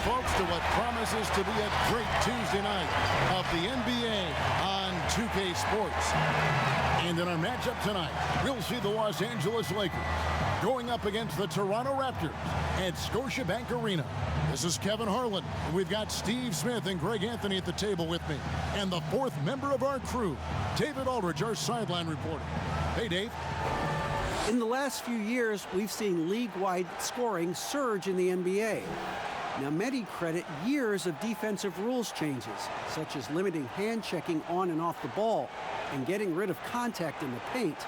folks, to what promises to be a great Tuesday night of the NBA on 2K Sports. And in our matchup tonight, we'll see the Los Angeles Lakers going up against the Toronto Raptors at Scotiabank Arena. This is Kevin Harlan, and we've got Steve Smith and Greg Anthony at the table with me. And the fourth member of our crew, David Aldridge, our sideline reporter. Hey, Dave. In the last few years, we've seen league-wide scoring surge in the NBA. Now, many credit years of defensive rules changes, such as limiting hand-checking on and off the ball and getting rid of contact in the paint.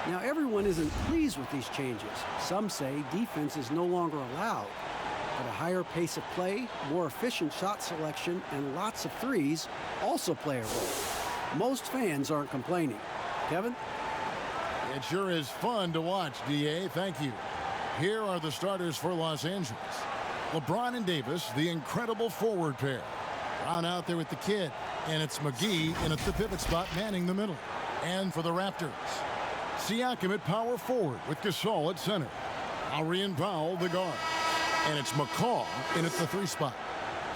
Now, everyone isn't pleased with these changes. Some say defense is no longer allowed. But a higher pace of play, more efficient shot selection, and lots of threes also play a role. Most fans aren't complaining. Kevin? It sure is fun to watch, D.A. Thank you. Here are the starters for Los Angeles. LeBron and Davis, the incredible forward pair. Brown out there with the kid, and it's McGee in at the pivot spot manning the middle. And for the Raptors, Siakam at power forward with Gasol at center. Lowry and Powell, the guard. And it's McCaw in at the 3 spot.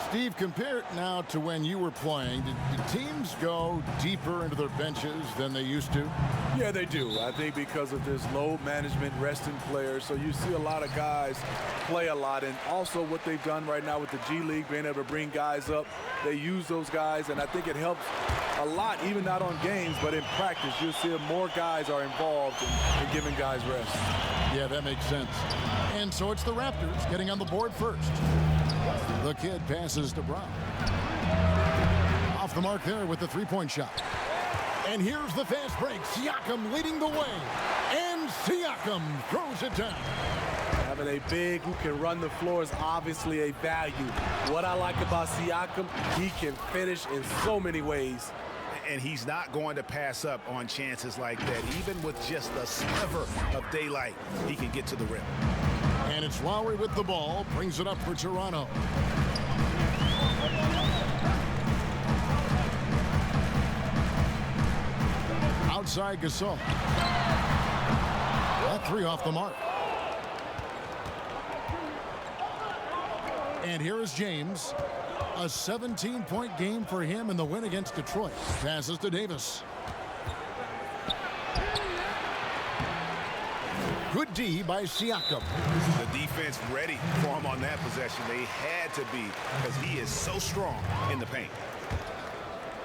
Steve, compare it now to when you were playing. Did teams go deeper into their benches than they used to? Yeah, they do. I think because of this load management, resting players. So you see a lot of guys play a lot. And also what they've done right now with the G League, being able to bring guys up. They use those guys, and I think it helps a lot, even not on games, but in practice. You'll see more guys are involved in giving guys rest. Yeah, that makes sense. And so it's the Raptors getting on the board first. The kid passes to Brown. Off the mark there with the 3-point shot. And here's the fast break. Siakam leading the way. And Siakam throws it down. Having a big who can run the floor is obviously a value. What I like about Siakam, he can finish in so many ways. And he's not going to pass up on chances like that. Even with just a sliver of daylight, he can get to the rim. And it's Lowry with the ball, brings it up for Toronto. Outside Gasol. That 3 off the mark. And here is James. A 17-point game for him in the win against Detroit. Passes to Davis. Good D by Siakam. The defense ready for him on that possession. They had to be, because he is so strong in the paint.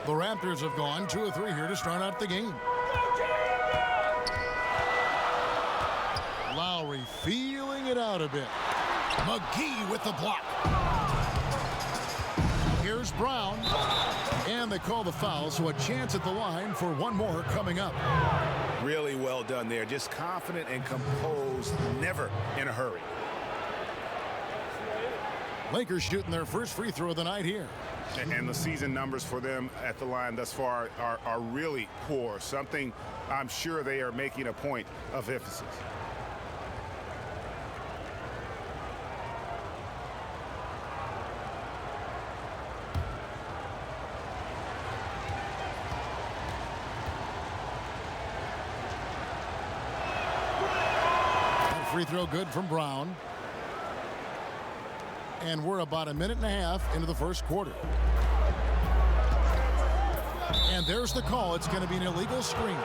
The Raptors have gone 2 of 3 here to start out the game. Lowry feeling it out a bit. McGee with the block. Here's Brown. And they call the foul, so a chance at the line for one more coming up. Really well done there. Just confident and composed, never in a hurry. Lakers shooting their first free throw of the night here. And the season numbers for them at the line thus far are really poor. Something I'm sure they are making a point of emphasis. Free throw good from Brown. And we're about a minute and a half into the first quarter. And there's the call. It's going to be an illegal screen.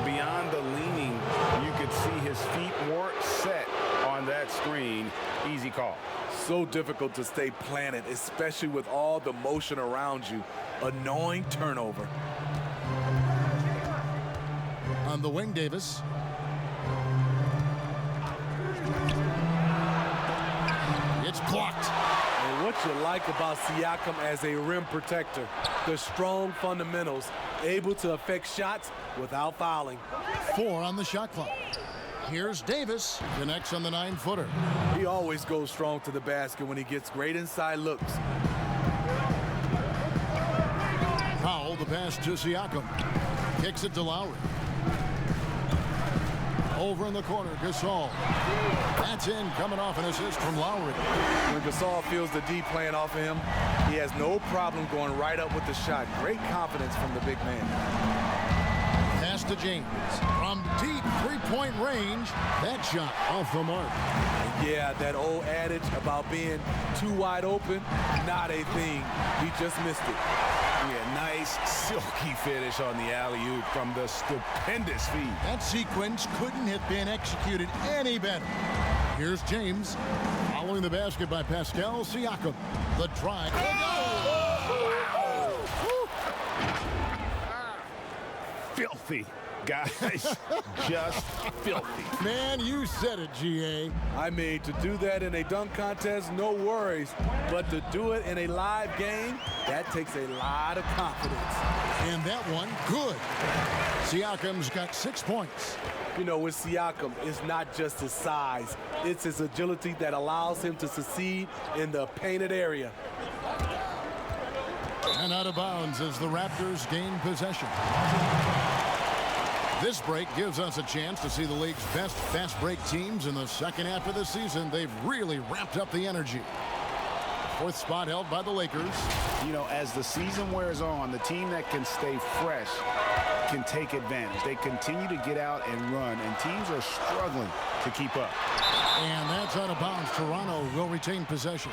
Beyond the leaning, you could see his feet weren't set on that screen. Easy call. So difficult to stay planted, especially with all the motion around you. Annoying turnover. On the wing, Davis. It's blocked. And what you like about Siakam as a rim protector, the strong fundamentals, able to affect shots without fouling. 4 on the shot clock. Here's Davis, connects on the 9-footer. He always goes strong to the basket when he gets great inside looks. Powell, the pass to Siakam. Kicks it to Lowry. Over in the corner, Gasol. That's in, coming off an assist from Lowry. When Gasol feels the D playing off of him, he has no problem going right up with the shot. Great confidence from the big man. Pass to James. From deep three-point range, that shot off the mark. Yeah, that old adage about being too wide open, not a thing. He just missed it. Yeah, nice silky finish on the alley-oop from the stupendous feed. That sequence couldn't have been executed any better. Here's James, following the basket by Pascal Siakam. The drive. Filthy, guys. Just filthy. Man, you said it, G.A. I mean, to do that in a dunk contest, no worries. But to do it in a live game, that takes a lot of confidence. And that one, good. Siakam's got 6 points. You know, with Siakam, it's not just his size. It's his agility that allows him to succeed in the painted area. And out of bounds as the Raptors gain possession. This break gives us a chance to see the league's best fast break teams in the second half of the season. They've really ramped up the energy. Fourth spot held by the Lakers. You know, as the season wears on, the team that can stay fresh can take advantage. They continue to get out and run, and teams are struggling to keep up. And that's out of bounds. Toronto will retain possession.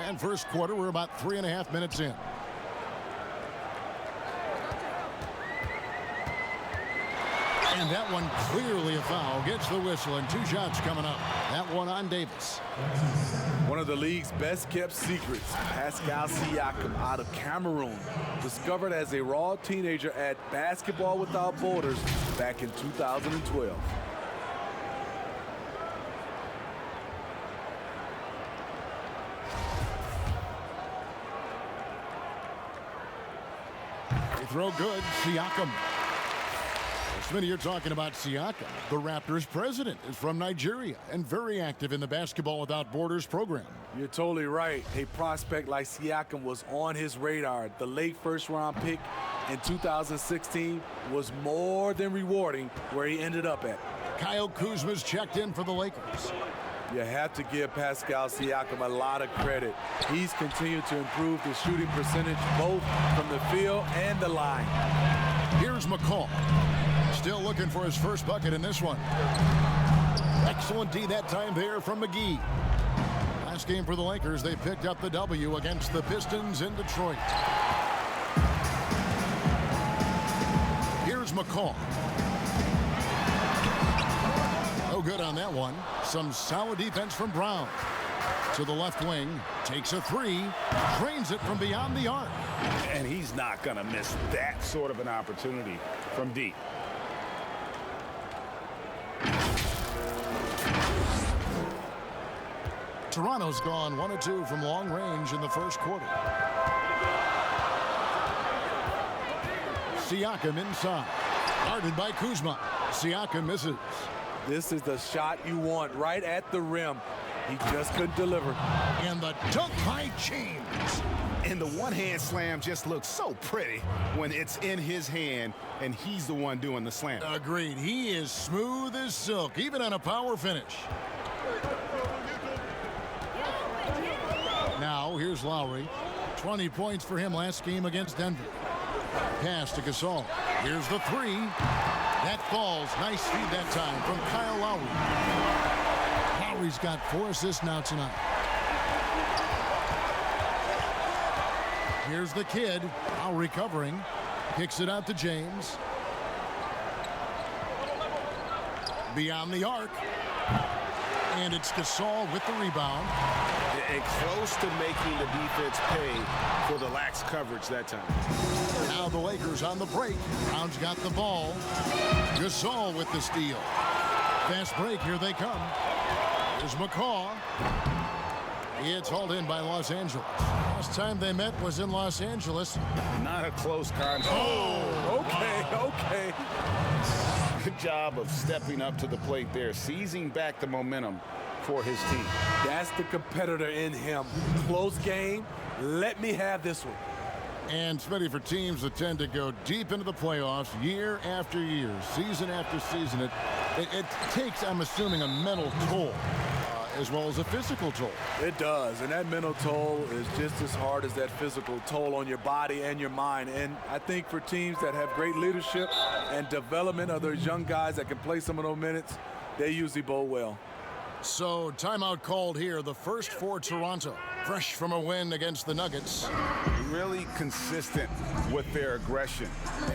And first quarter, we're about 3.5 minutes in. And that one clearly a foul. Gets the whistle, and 2 shots coming up. That one on Davis. One of the league's best kept secrets, Pascal Siakam out of Cameroon, discovered as a raw teenager at Basketball Without Borders back in 2012. Throw good, Siakam. Smitty, you're talking about Siakam. The Raptors president is from Nigeria and very active in the Basketball Without Borders program. You're totally right. A prospect like Siakam was on his radar. The late first-round pick in 2016 was more than rewarding where he ended up at. Kyle Kuzma's checked in for the Lakers. You have to give Pascal Siakam a lot of credit. He's continued to improve his shooting percentage both from the field and the line. Here's McCall. Still looking for his first bucket in this one. Excellent D that time there from McGee. Last game for the Lakers, they picked up the W against the Pistons in Detroit. Here's McCall. No good on that one. Some solid defense from Brown. To the left wing, takes a 3, drains it from beyond the arc. And he's not going to miss that sort of an opportunity from deep. Toronto's gone 1 of 2 from long range in the first quarter. Siakam inside. Guarded by Kuzma. Siakam misses. This is the shot you want right at the rim. He just couldn't deliver. And the dunk by James. And the one-hand slam just looks so pretty when it's in his hand and he's the one doing the slam. Agreed. He is smooth as silk, even on a power finish. Now, here's Lowry. 20 points for him last game against Denver. Pass to Gasol. Here's the 3. That falls. Nice feed that time from Kyle Lowry. Lowry's got 4 assists now tonight. Here's the kid. Lowry covering. Kicks it out to James. Beyond the arc. And it's Gasol with the rebound. And close to making the defense pay for the lax coverage that time. Now the Lakers on the break. Brown's got the ball. Gasol with the steal. Fast break, here they come. Here's McCaw. It's hauled in by Los Angeles. Last time they met was in Los Angeles. Not a close contest. Oh, okay. Good job of stepping up to the plate there, seizing back the momentum for his team. That's the competitor in him. Close game. Let me have this one. And Smitty, for teams that tend to go deep into the playoffs year after year, season after season, it takes, I'm assuming, a mental toll as well as a physical toll. It does, and that mental toll is just as hard as that physical toll on your body and your mind. And I think for teams that have great leadership and development of those young guys that can play some of those minutes, they usually bowl well. So timeout called here, the first for Toronto, fresh from a win against the Nuggets. Really consistent with their aggression.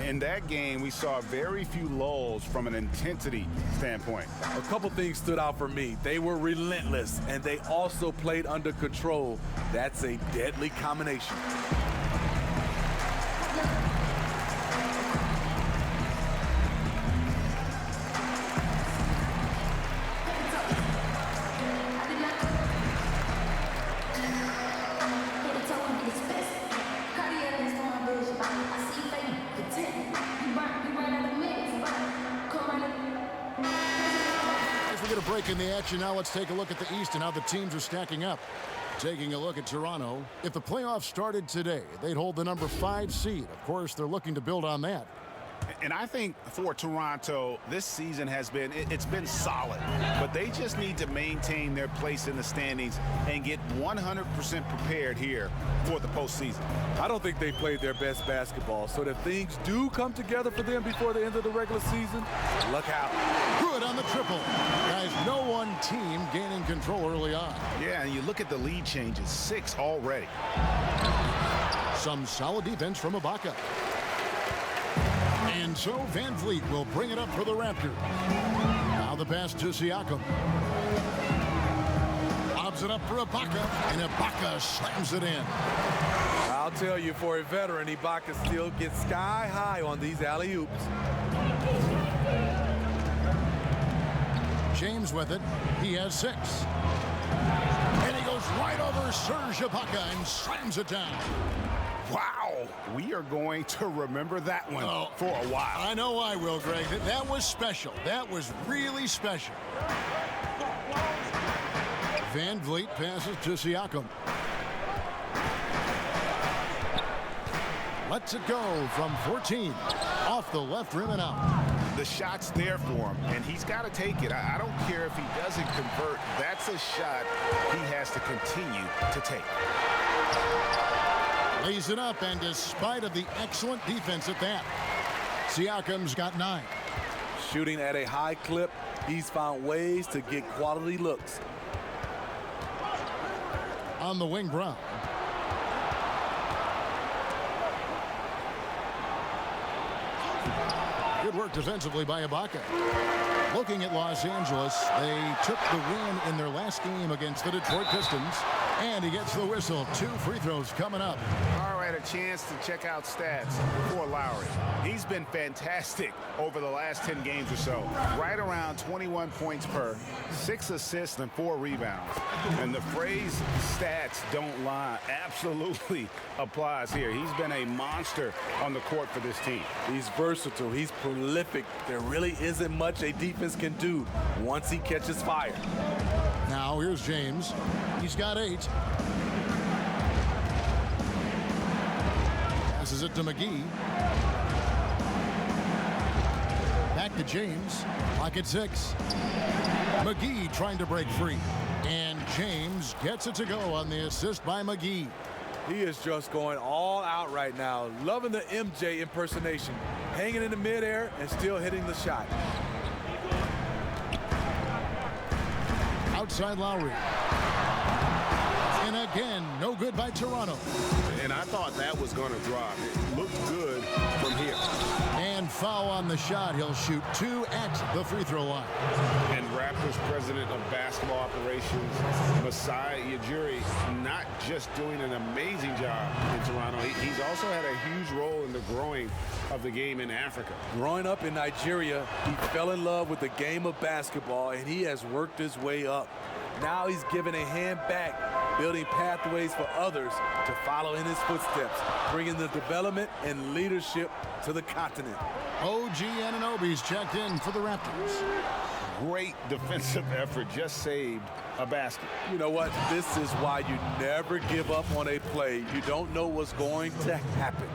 In that game, we saw very few lulls from an intensity standpoint. A couple things stood out for me. They were relentless, and they also played under control. That's a deadly combination. In the action now, let's take a look at the East and how the teams are stacking up. Taking a look at Toronto, if the playoffs started today, they'd hold the number 5 seed. Of course, they're looking to build on that. And I think for Toronto, this season has been, it's been solid, but they just need to maintain their place in the standings and get 100% prepared here for the postseason. I don't think they played their best basketball, so if things do come together for them before the end of the regular season, look out. Good on the triple. Guys, no one team gaining control early on. Yeah, and you look at the lead changes, 6 already. Some solid defense from Ibaka. And so Van Vliet will bring it up for the Raptors. Now the pass to Siakam. Lobs it up for Ibaka, and Ibaka slams it in. I'll tell you, for a veteran, Ibaka still gets sky high on these alley-oops. James with it. He has 6. And he goes right over Serge Ibaka and slams it down. Wow, we are going to remember that one for a while. I know I will, Greg. That was special. That was really special. Van Vliet passes to Siakam. Lets it go from 14. Off the left rim and out. The shot's there for him, and he's got to take it. I don't care if he doesn't convert. That's a shot he has to continue to take. Lays it up, and despite of the excellent defense at that, Siakam's got 9. Shooting at a high clip, he's found ways to get quality looks. On the wing, Brown. Good work defensively by Ibaka. Looking at Los Angeles, they took the win in their last game against the Detroit Pistons. And he gets the whistle. 2 free throws coming up. All right, a chance to check out stats for Lowry. He's been fantastic over the last 10 games or so. Right around 21 points per, 6 assists and 4 rebounds. And the phrase stats don't lie absolutely applies here. He's been a monster on the court for this team. He's versatile. He's prolific. There really isn't much a defense can do once he catches fire. Now here's James. He's got 8. Passes it to McGee. Back to James. Pocket 6. McGee trying to break free. And James gets it to go on the assist by McGee. He is just going all out right now. Loving the MJ impersonation. Hanging in the midair and still hitting the shot. Outside Lowry. And again, no good by Toronto. And I thought that was going to drop. It looked good from here. And foul on the shot. He'll shoot 2 at the free throw line. And Raptors president of basketball operations, Masai Ujiri, not just doing an amazing job in Toronto, he's also had a huge role in the growing of the game in Africa. Growing up in Nigeria, he fell in love with the game of basketball, and he has worked his way up. Now he's giving a hand back, building pathways for others to follow in his footsteps, bringing the development and leadership to the continent. OG Anunoby's checked in for the Raptors. great defensive effort, just saved a basket. You know what? This is why you never give up on a play. You don't know what's going to happen.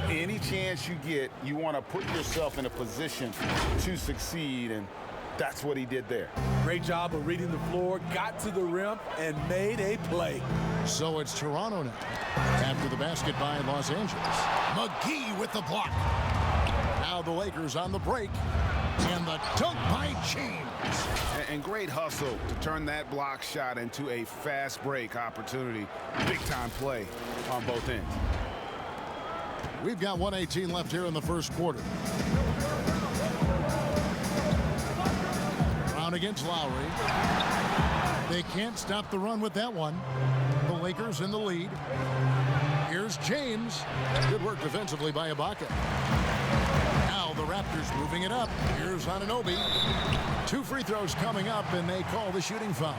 Any chance you get, you want to put yourself in a position to succeed, and that's what he did there. Great job of reading the floor, got to the rim, and made a play. So it's Toronto now. After the basket by Los Angeles. McGee with the block. Now the Lakers on the break. And the dunk by James. And great hustle to turn that block shot into a fast break opportunity. Big-time play on both ends. We've got 1:18 left here in the first quarter. Brown against Lowry. They can't stop the run with that one. The Lakers in the lead. Here's James. Good work defensively by Ibaka. Now the Raptors moving it up. Here's Anunoby. 2 free throws coming up, and they call the shooting foul.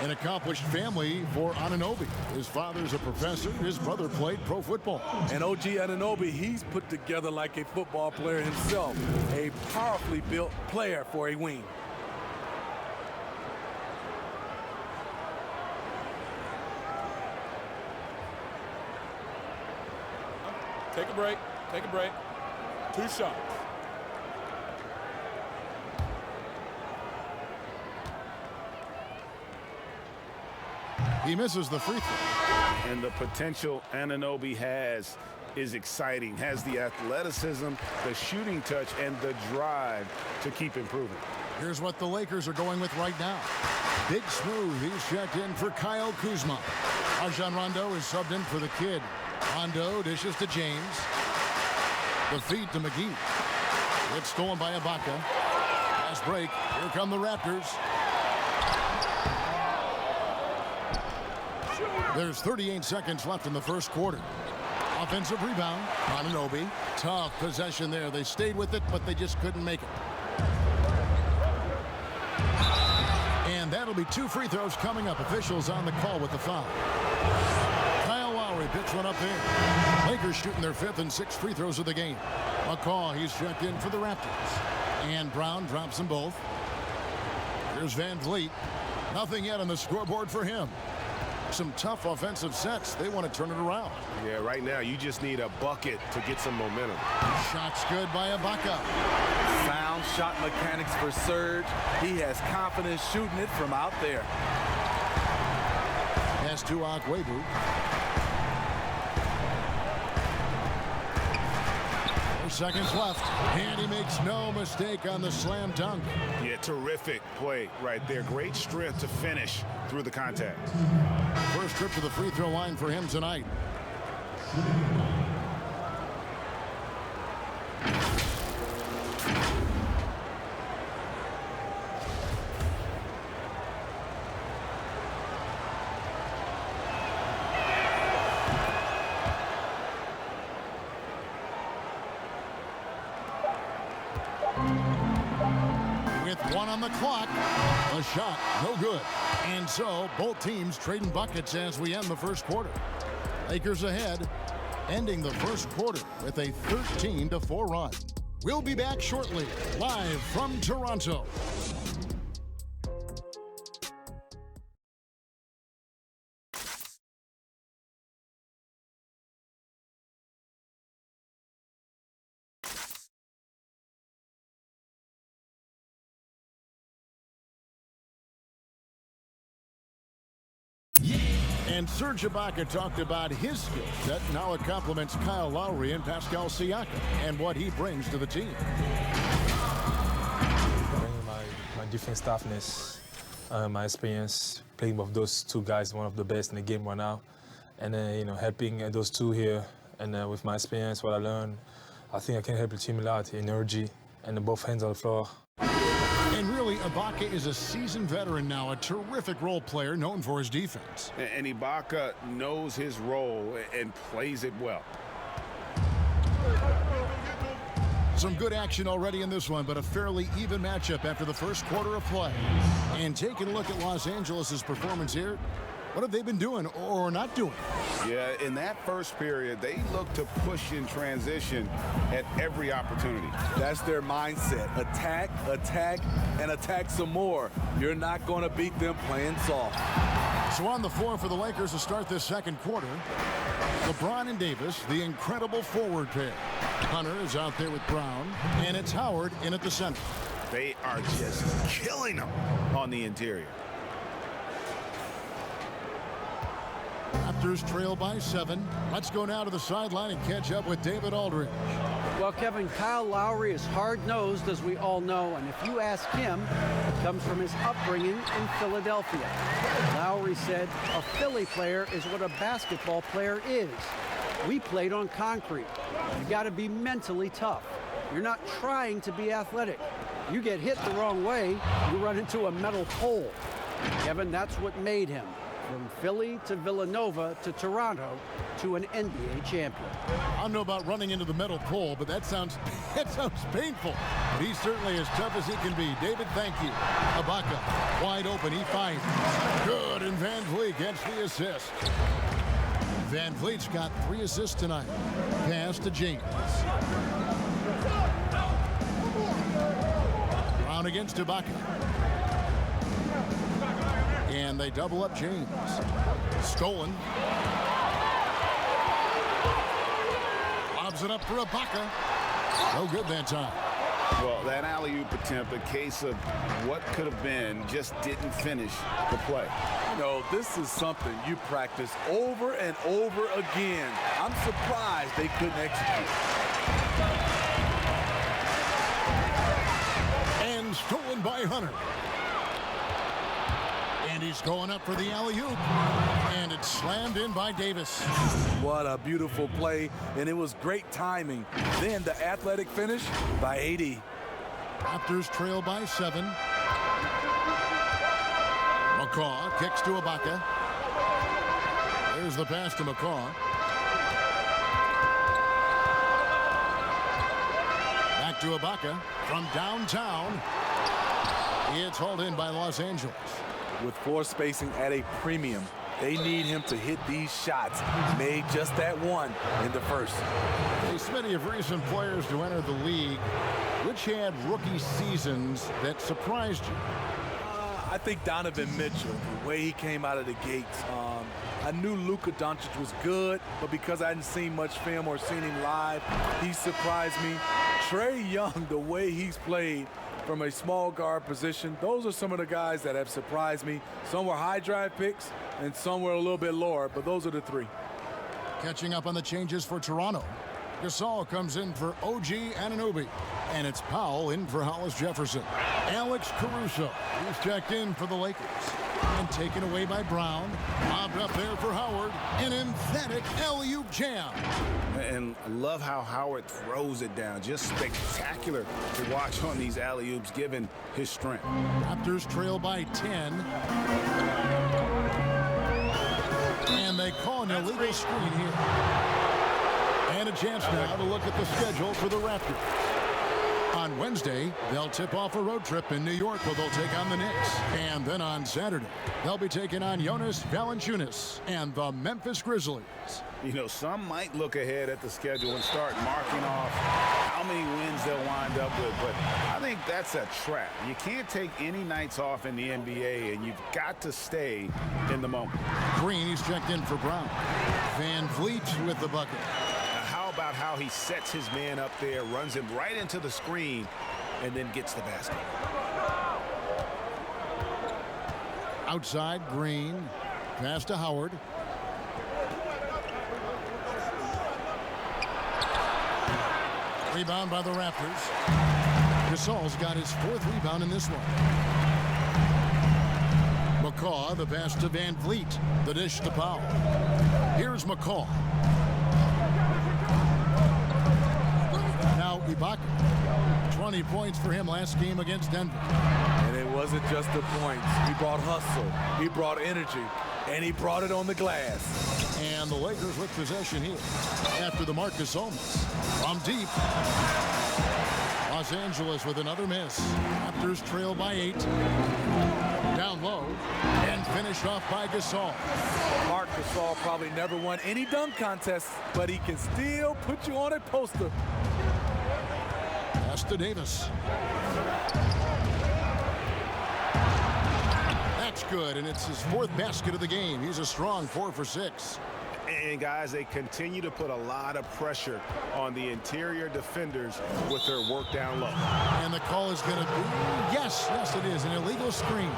An accomplished family for Anunoby. His father's a professor. His brother played pro football. And OG Anunoby, he's put together like a football player himself. A powerfully built player for a wing. Take a break. Take a break. 2 shots. He misses the free throw. And the potential Anunoby has is exciting. Has the athleticism, the shooting touch, and the drive to keep improving. Here's what the Lakers are going with right now. Big Smooth, he's checked in for Kyle Kuzma. Rajon Rondo is subbed in for the kid. Rondo dishes to James. The feed to McGee. It's stolen by Ibaka. Fast break. Here come the Raptors. There's 38 seconds left in the first quarter. Offensive rebound. Anunoby. Tough possession there. They stayed with it, but they just couldn't make it. And that'll be 2 free throws coming up. Officials on the call with the foul. Kyle Lowry picks one up there. Lakers shooting their 5th and 6th free throws of the game. McCaw, he's checked in for the Raptors. And Brown drops them both. Here's Van Vliet. Nothing yet on the scoreboard for him. Some tough offensive sets. They want to turn it around. Yeah, right now you just need a bucket to get some momentum. Shots good by Ibaka. Sound shot mechanics for Serge. He has confidence shooting it from out there. Pass to A.Akwuegbu. 4 seconds left. And he makes no mistake on the slam dunk. Yeah, terrific play right there. Great strength to finish through the contact. First trip to the free throw line for him tonight. With 1 on the clock, a shot, no good. And so, both teams trading buckets as we end the first quarter. Lakers ahead, ending the first quarter with a 13-4 run. We'll be back shortly, live from Toronto. And Serge Ibaka talked about his skill set. Now it complements Kyle Lowry and Pascal Siakam and what he brings to the team. Bringing my defense toughness, my experience playing with those 2 guys, one of the best in the game right now, and then helping those 2 here, and with my experience, what I learned, I think I can help the team a lot, energy, and both hands on the floor. And really, Ibaka is a seasoned veteran now, a terrific role player known for his defense. And Ibaka knows his role and plays it well. Some good action already in this one, but a fairly even matchup after the first quarter of play. And taking a look at Los Angeles' performance here, What have they been doing or not doing? Yeah, in that first period, they looked to push in transition at every opportunity. That's their mindset. Attack, attack, and attack some more. You're not going to beat them playing soft. So on the floor for the Lakers to start this second quarter, LeBron and Davis, the incredible forward pair. Hunter is out there with Brown, and it's Howard in at the center. They are just killing them on the interior. Raptors trail by 7. Let's go now to the sideline and catch up with David Aldridge. Well, Kevin, Kyle Lowry is hard-nosed, as we all know, and if you ask him, it comes from his upbringing in Philadelphia. Lowry said, a Philly player is what a basketball player is. We played on concrete. You got to be mentally tough. You're not trying to be athletic. You get hit the wrong way, you run into a metal pole. Kevin, that's what made him. From Philly to Villanova to Toronto to an NBA champion. I don't know about running into the metal pole, but that sounds painful. But he's certainly as tough as he can be. David, thank you. Ibaka, wide open, he finds. Good, and Van Vliet gets the assist. Van Vliet's got 3 assists tonight. Pass to James. Brown against Ibaka. And they double up James. Stolen. Lobs it up for Ibaka. No good that time. Well, that alley-oop attempt, a case of what could have been, just didn't finish the play. You know, this is something you practice over and over again. I'm surprised they couldn't execute. And stolen by Hunter. And he's going up for the alley-oop. And it's slammed in by Davis. What a beautiful play, and it was great timing. Then the athletic finish by AD. Raptors trail by 7. McCaw kicks to Ibaka. There's the pass to McCaw. Back to Ibaka from downtown. It's hauled in by Los Angeles. With floor spacing at a premium, they need him to hit these shots. Made just that one in the first. Hey, Smitty, of recent players to enter the league, which had rookie seasons that surprised you? I think Donovan Mitchell, the way he came out of the gates. I knew Luka Doncic was good, but because I hadn't seen much film or seen him live, he surprised me. Trae Young, the way he's played from a small guard position, those are some of the guys that have surprised me. Some were high drive picks, and some were a little bit lower, but those are the 3. Catching up on the changes for Toronto. Gasol comes in for OG Anunoby. And it's Powell in for Hollis Jefferson. Alex Caruso is checked in for the Lakers. And taken away by Brown. Lobbed up there for Howard. An emphatic alley-oop jam. And I love how Howard throws it down. Just spectacular to watch on these alley-oops, given his strength. Raptors trail by 10. And they call an illegal screen here. And a chance now to look at the schedule for the Raptors. On Wednesday, they'll tip off a road trip in New York where they'll take on the Knicks. And then on Saturday, they'll be taking on Jonas Valanciunas and the Memphis Grizzlies. You know, some might look ahead at the schedule and start marking off how many wins they'll wind up with, but I think that's a trap. You can't take any nights off in the NBA, and you've got to stay in the moment. Green, he's checked in for Brown. Van Vliet with the bucket. How about how he sets his man up there, runs him right into the screen, and then gets the basket. Outside, Green. Pass to Howard. Rebound by the Raptors. Gasol's got his 4th rebound in this one. McCaw, the pass to Van Vliet. The dish to Powell. Here's McCaw. Now Ibaka. 20 points for him last game against Denver. And it wasn't just the points. He brought hustle. He brought energy. And he brought it on the glass. And the Lakers with possession here after the Marcus Holmes. From deep. Los Angeles with another miss. Raptors trail by 8. Down low. And Finished off by Gasol. Marc Gasol probably never won any dunk contests, but he can still put you on a poster. Pass to Davis. That's good, and it's his 4th basket of the game. He's a strong 4 for 6. And guys, they continue to put a lot of pressure on the interior defenders with their work down low. And the call is going to be, yes, it is, an illegal screen.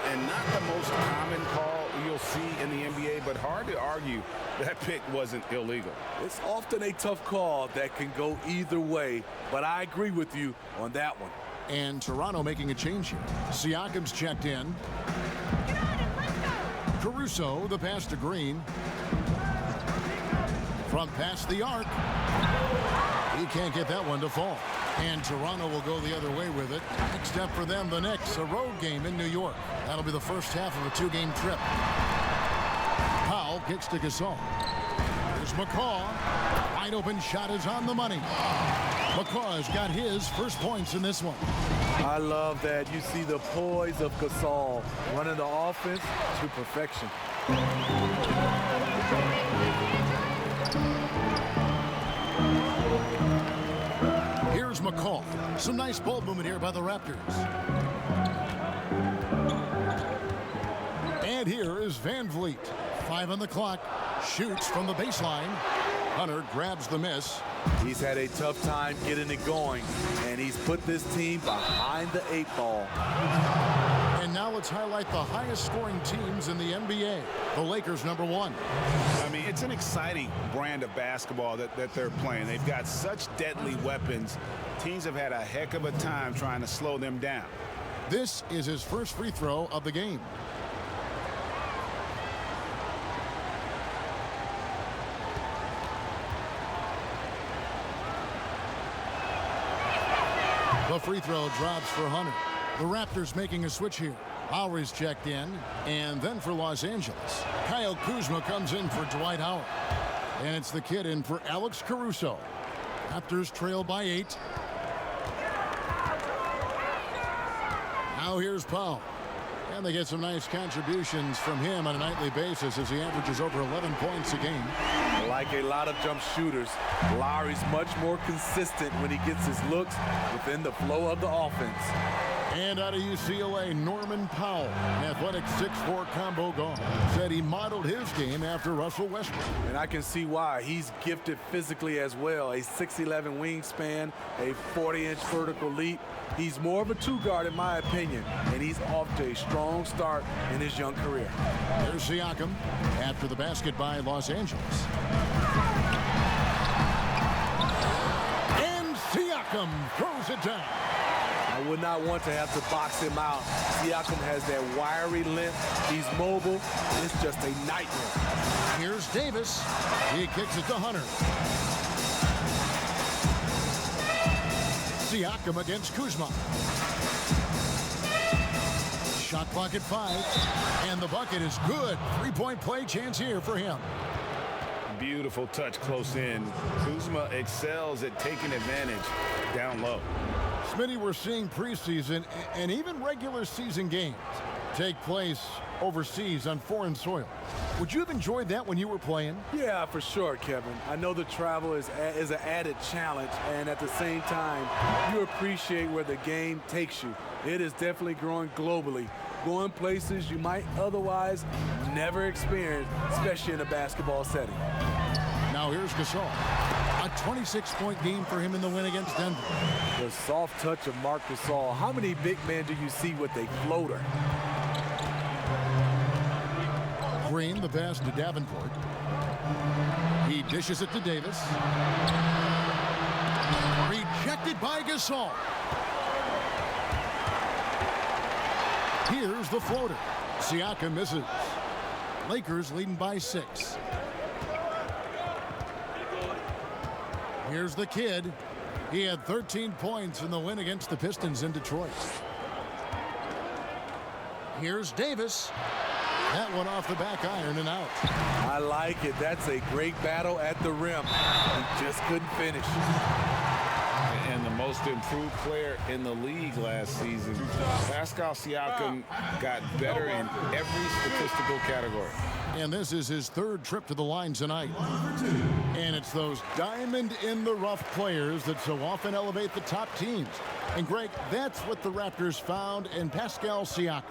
And not the most common call you'll see in the NBA, but hard to argue that pick wasn't illegal. It's often a tough call that can go either way, but I agree with you on that one. And Toronto making a change here. Siakam's checked in. Caruso, the pass to Green. From past the arc. He can't get that one to fall. And Toronto will go the other way with it. Next step for them, the Knicks, a road game in New York. That'll be the first half of a 2-game trip. Powell kicks to Gasol. Here's McCaw. Wide open shot is on the money. McCaw's got his first points in this one. I love that. You see the poise of Gasol running the offense to perfection. Here's McCaw. Some nice ball movement here by the Raptors. And here is Van Vliet. 5 on the clock. Shoots from the baseline. Hunter grabs the miss. He's had a tough time getting it going, and he's put this team behind the 8 ball. And now let's highlight the highest scoring teams in the NBA. The Lakers, number 1. I mean, it's an exciting brand of basketball that they're playing. They've got such deadly weapons. Teams have had a heck of a time trying to slow them down. This is his first free throw of the game. The free throw drops for Hunter. The Raptors making a switch here. Lowry's checked in, and then for Los Angeles, Kyle Kuzma comes in for Dwight Howard. And it's the kid in for Alex Caruso. Raptors trail by 8. Now here's Powell. And they get some nice contributions from him on a nightly basis as he averages over 11 points a game. Like a lot of jump shooters, Lowry's much more consistent when he gets his looks within the flow of the offense. And out of UCLA, Norman Powell, an athletic 6'4" combo guard, said he modeled his game after Russell Westbrook. And I can see why. He's gifted physically as well. A 6'11" wingspan, a 40-inch vertical leap. He's more of a 2-guard in my opinion, and he's off to a strong start in his young career. There's Siakam after the basket by Los Angeles. And Siakam throws it down. I would not want to have to box him out. Siakam has that wiry length. He's mobile. It's just a nightmare. Here's Davis. He kicks it to Hunter. Siakam against Kuzma. Shot clock at 5. And the bucket is good. 3-point play chance here for him. Beautiful touch close in. Kuzma excels at taking advantage down low. Smitty, we're seeing preseason and even regular season games take place overseas on foreign soil. Would you have enjoyed that when you were playing? Yeah, for sure, Kevin. I know the travel is an added challenge, and at the same time, you appreciate where the game takes you. It is definitely growing globally, going places you might otherwise never experience, especially in a basketball setting. Now here's Gasol. A 26-point game for him in the win against Denver. The soft touch of Marc Gasol. How many big men do you see with a floater? Green, the pass to Davenport. He dishes it to Davis. Rejected by Gasol. Here's the floater. Siakam misses. Lakers leading by 6. Here's the kid. He had 13 points in the win against the Pistons in Detroit. Here's Davis. That one off the back iron and out. I like it. That's a great battle at the rim. He just couldn't finish. And the most improved player in the league last season. Pascal Siakam got better in every statistical category. And this is his third trip to the line tonight. And it's those diamond-in-the-rough players that so often elevate the top teams. And, Greg, that's what the Raptors found in Pascal Siakam.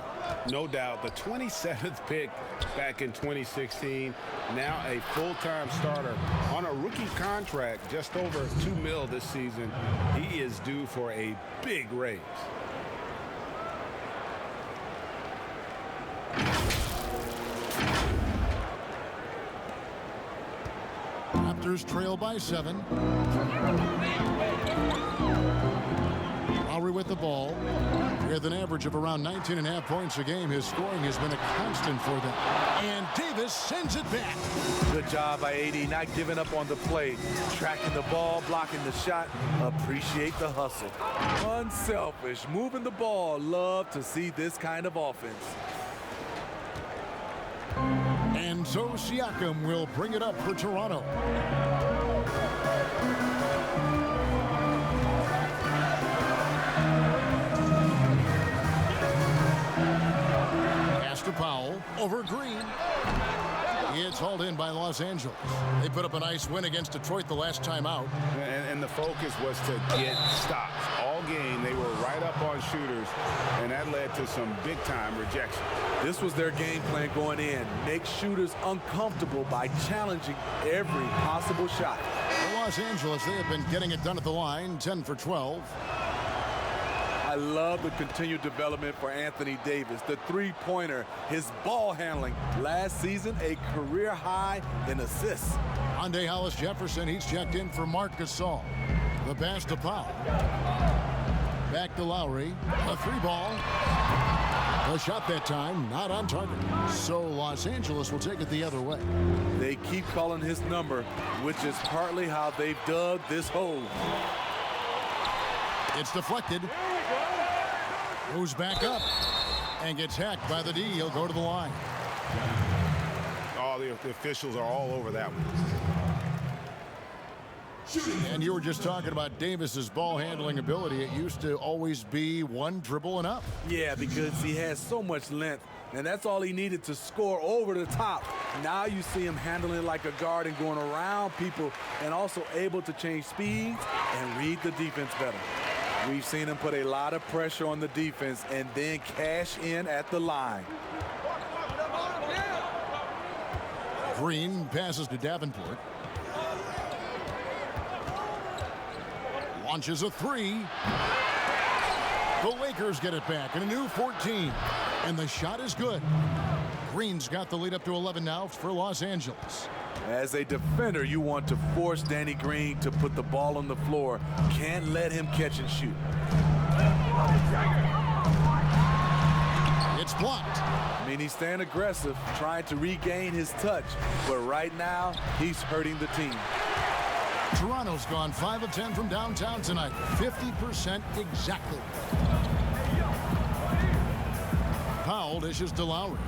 No doubt. The 27th pick back in 2016, now a full-time starter on a rookie contract, just over $2 million this season. He is due for a big raise. Raptors trail by 7. Lowry with the ball. With an average of around 19.5 points a game, his scoring has been a constant for them. And Davis sends it back. Good job by AD, not giving up on the play. Tracking the ball, blocking the shot. Appreciate the hustle. Unselfish, moving the ball. Love to see this kind of offense. And so Siakam will bring it up for Toronto. Pass to Powell over Green. It's hauled in by Los Angeles. They put up a nice win against Detroit the last time out. And the focus was to get stops. All game, they were right up on shooters, and that led to some big-time rejection. This was their game plan going in. Make shooters uncomfortable by challenging every possible shot. For Los Angeles, they have been getting it done at the line, 10 for 12. I love the continued development for Anthony Davis. The three-pointer, his ball handling. Last season, a career high in assists. Andre Hollis-Jefferson, he's checked in for Marc Gasol. The pass to Powell. Back to Lowry. A three ball. A shot that time, not on target. So Los Angeles will take it the other way. They keep calling his number, which is partly how they've dug this hole. It's deflected. Moves back up and gets hacked by the D. He'll go to the line. Oh, the officials are all over that one. And you were just talking about Davis's ball handling ability. It used to always be one dribble and up. Yeah, because he has so much length, and that's all he needed to score over the top. Now you see him handling it like a guard and going around people, and also able to change speeds and read the defense better. We've seen him put a lot of pressure on the defense and then cash in at the line. Green passes to Davenport. Launches a three. The Lakers get it back in a new 14. And the shot is good. Green's got the lead up to 11 now for Los Angeles. As a defender, you want to force Danny Green to put the ball on the floor. Can't let him catch and shoot. It's blocked. I mean, he's staying aggressive, trying to regain his touch. But right now, he's hurting the team. Toronto's gone 5 of 10 from downtown tonight. 50% exactly. Powell dishes to Lowry.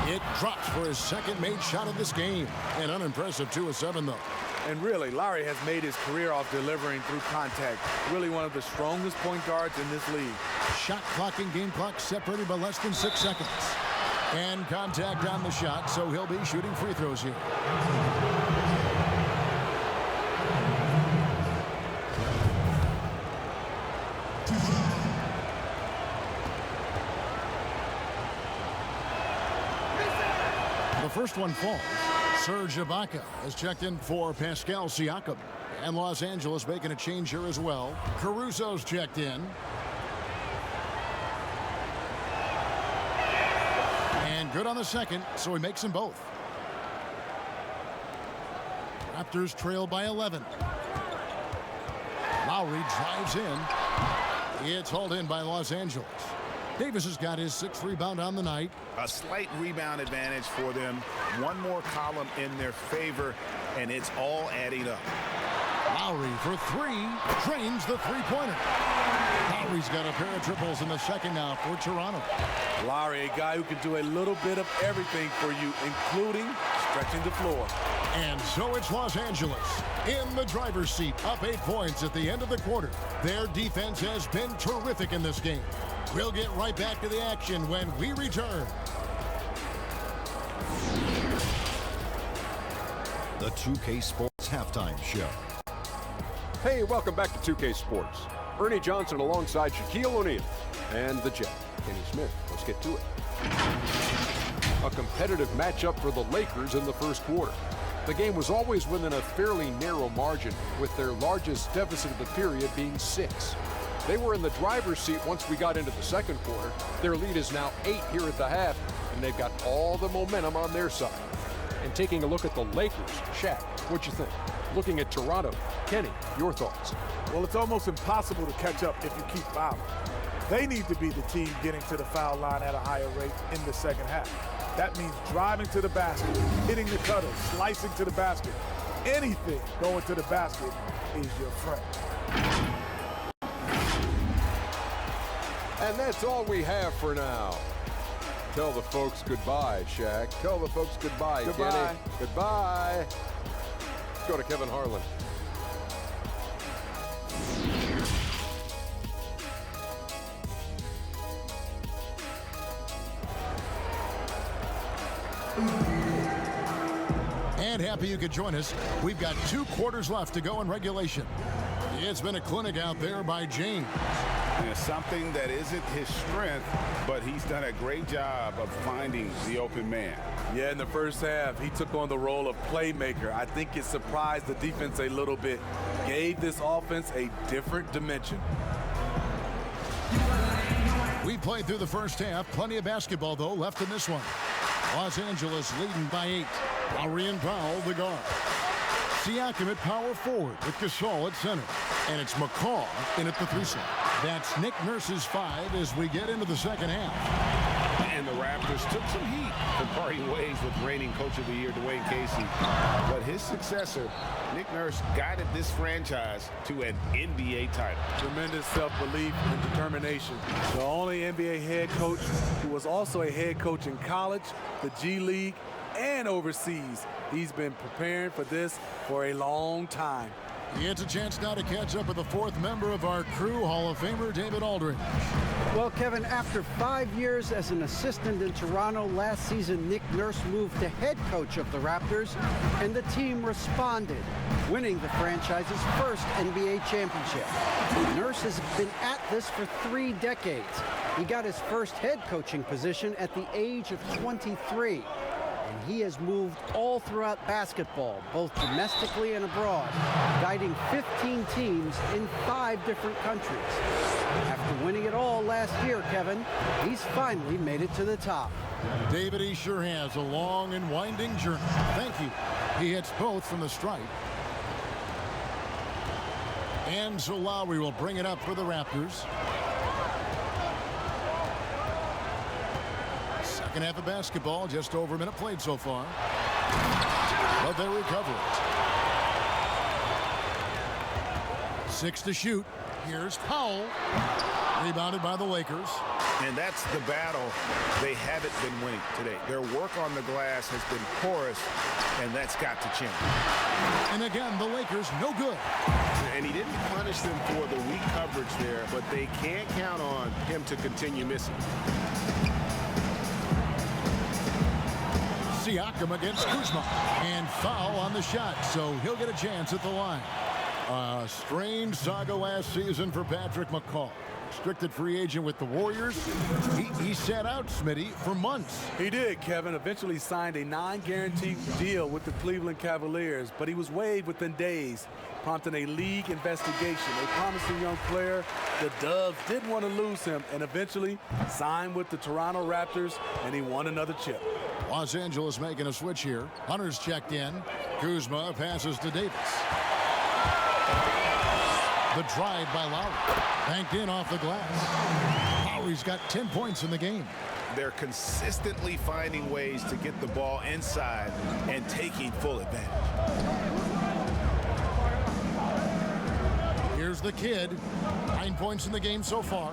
It drops for his second made shot of this game. An unimpressive 2 of 7, though. And really, Lowry has made his career off delivering through contact. Really one of the strongest point guards in this league. Shot clock and game clock separated by less than 6 seconds. And contact on the shot, so he'll be shooting free throws here. The first one falls. Serge Ibaka has checked in for Pascal Siakam. And Los Angeles making a change here as well. Caruso's checked in. And good on the second, so he makes them both. Raptors trail by 11. Lowry drives in. It's hauled in by Los Angeles. Davis has got his 6th rebound on the night. A slight rebound advantage for them. One more column in their favor, and it's all adding up. Lowry for 3, drains the three-pointer. Lowry's got a pair of triples in the second now for Toronto. Lowry, a guy who can do a little bit of everything for you, including stretching the floor. And so it's Los Angeles in the driver's seat, up 8 points at the end of the quarter. Their defense has been terrific in this game. We'll get right back to the action when we return. The 2K Sports Halftime Show. Hey, welcome back to 2K Sports. Ernie Johnson alongside Shaquille O'Neal and the Jet, Kenny Smith. Let's get to it. A competitive matchup for the Lakers in the first quarter. The game was always within a fairly narrow margin, with their largest deficit of the period being 6. They were in the driver's seat once we got into the second quarter. Their lead is now 8 here at the half, and they've got all the momentum on their side. And taking a look at the Lakers, Shaq, what'd you think? Looking at Toronto, Kenny, your thoughts? Well, it's almost impossible to catch up if you keep fouling. They need to be the team getting to the foul line at a higher rate in the second half. That means driving to the basket, hitting the cutter, slicing to the basket. Anything going to the basket is your friend. And that's all we have for now. Tell the folks goodbye, Shaq. Tell the folks goodbye, Goodbye. Kenny. Goodbye. Let's go to Kevin Harlan. And happy you could join us. We've got 2 quarters left to go in regulation. It's been a clinic out there by James. And something that isn't his strength, but he's done a great job of finding the open man. Yeah, in the first half, he took on the role of playmaker. I think it surprised the defense a little bit. Gave this offense a different dimension. We played through the first half. Plenty of basketball, though, left in this one. Los Angeles leading by 8. Lowry and Powell, the guard. Siakam at power forward with Gasol at center. And it's McCaw in at the 3 slot. That's Nick Nurse's 5 as we get into the second half. And the Raptors took some heat for parting ways with reigning Coach of the Year, Dwayne Casey. But his successor, Nick Nurse, guided this franchise to an NBA title. Tremendous self-belief and determination. The only NBA head coach who was also a head coach in college, the G League, and overseas. He's been preparing for this for a long time. It's a chance now to catch up with the 4th member of our crew, Hall of Famer David Aldridge. Well, Kevin, after 5 years as an assistant in Toronto, last season Nick Nurse moved to head coach of the Raptors, and the team responded, winning the franchise's first NBA championship. Nurse has been at this for 3 decades. He got his first head coaching position at the age of 23. And he has moved all throughout basketball, both domestically and abroad, guiding 15 teams in 5 different countries. After winning it all last year, Kevin, he's finally made it to the top. David, he sure has a long and winding journey. Thank you. He hits both from the stripe. And so Lowry will bring it up for the Raptors. Second half of basketball, just over a minute played so far. But they recover it. 6 to shoot. Here's Powell. Rebounded by the Lakers. And that's the battle they haven't been winning today. Their work on the glass has been porous, and that's got to change. And again, the Lakers no good. And he didn't punish them for the weak coverage there, but they can't count on him to continue missing. Siakam against Kuzma. And foul on the shot, so he'll get a chance at the line. A strange saga last season for Patrick McCaw. Restricted free agent with the Warriors. He sat out, Smitty, for months. He did, Kevin. Eventually signed a non-guaranteed deal with the Cleveland Cavaliers, but he was waived within days, prompting a league investigation. A promising young player, the Dubs didn't want to lose him, and eventually signed with the Toronto Raptors, and he won another chip. Los Angeles making a switch here. Hunter's checked in. Kuzma passes to Davis. The drive by Lowry. Banked in off the glass. Lowry's got 10 points in the game. They're consistently finding ways to get the ball inside and taking full advantage. Here's the kid. 9 points in the game so far.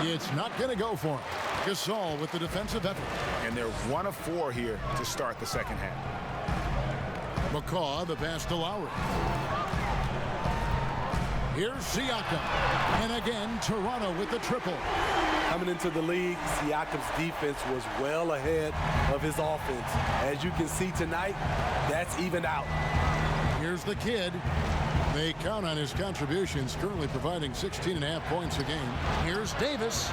It's not going to go for him. Gasol with the defensive effort. And they're 1 of 4 here to start the second half. McCaw, the pass to Lowry. Here's Siakam. And again, Toronto with the triple. Coming into the league, Siakam's defense was well ahead of his offense. As you can see tonight, that's evened out. Here's the kid. They count on his contributions, currently providing 16.5 points a game. Here's Davis.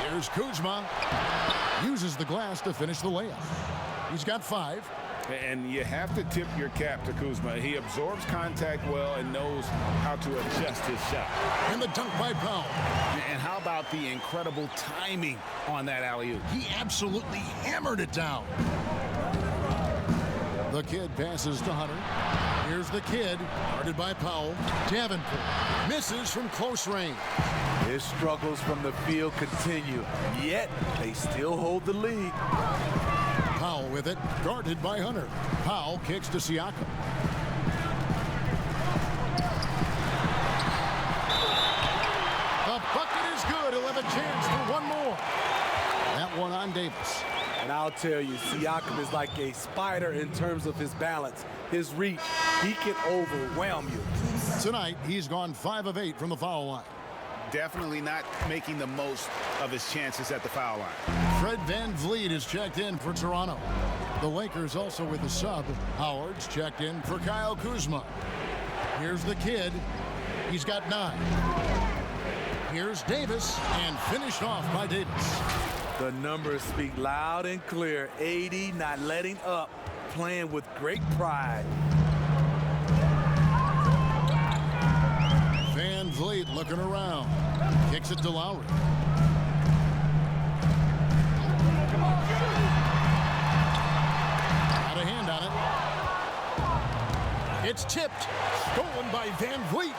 Here's Kuzma. Uses the glass to finish the layup. He's got 5. And you have to tip your cap to Kuzma. He absorbs contact well and knows how to adjust his shot. And the dunk by Powell. And how about the incredible timing on that alley-oop? He absolutely hammered it down. The kid passes to Hunter. Here's the kid, guarded by Powell. Davenport misses from close range. His struggles from the field continue, yet they still hold the lead. Powell with it, guarded by Hunter. Powell kicks to Siakam. The bucket is good. He'll have a chance for one more. That one on Davis. And I'll tell you, Siakam is like a spider in terms of his balance, his reach. He can overwhelm you. Tonight, he's gone 5 of 8 from the foul line. Definitely not making the most of his chances at the foul line. Fred VanVleet is checked in for Toronto. The Lakers also with a sub. Howard's checked in for Kyle Kuzma. Here's the kid. He's got 9. Here's Davis, and finished off by Davis. The numbers speak loud and clear. 80 not letting up, playing with great pride. VanVleet looking around. Kicks it to Lowry. Got a hand on it. It's tipped. Stolen by VanVleet.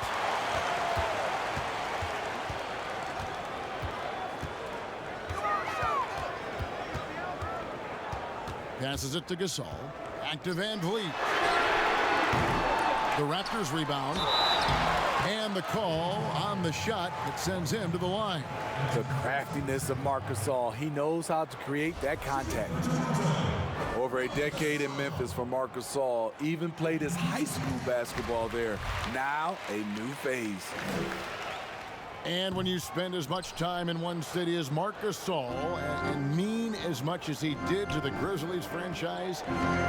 Passes it to Gasol. Back to VanVleet. The Raptors rebound. And the call on the shot that sends him to the line. The craftiness of Marc Gasol. He knows how to create that contact. Over a decade in Memphis for Marc Gasol. Even played his high school basketball there. Now a new phase. And when you spend as much time in one city as Marc Gasol and mean as much as he did to the Grizzlies franchise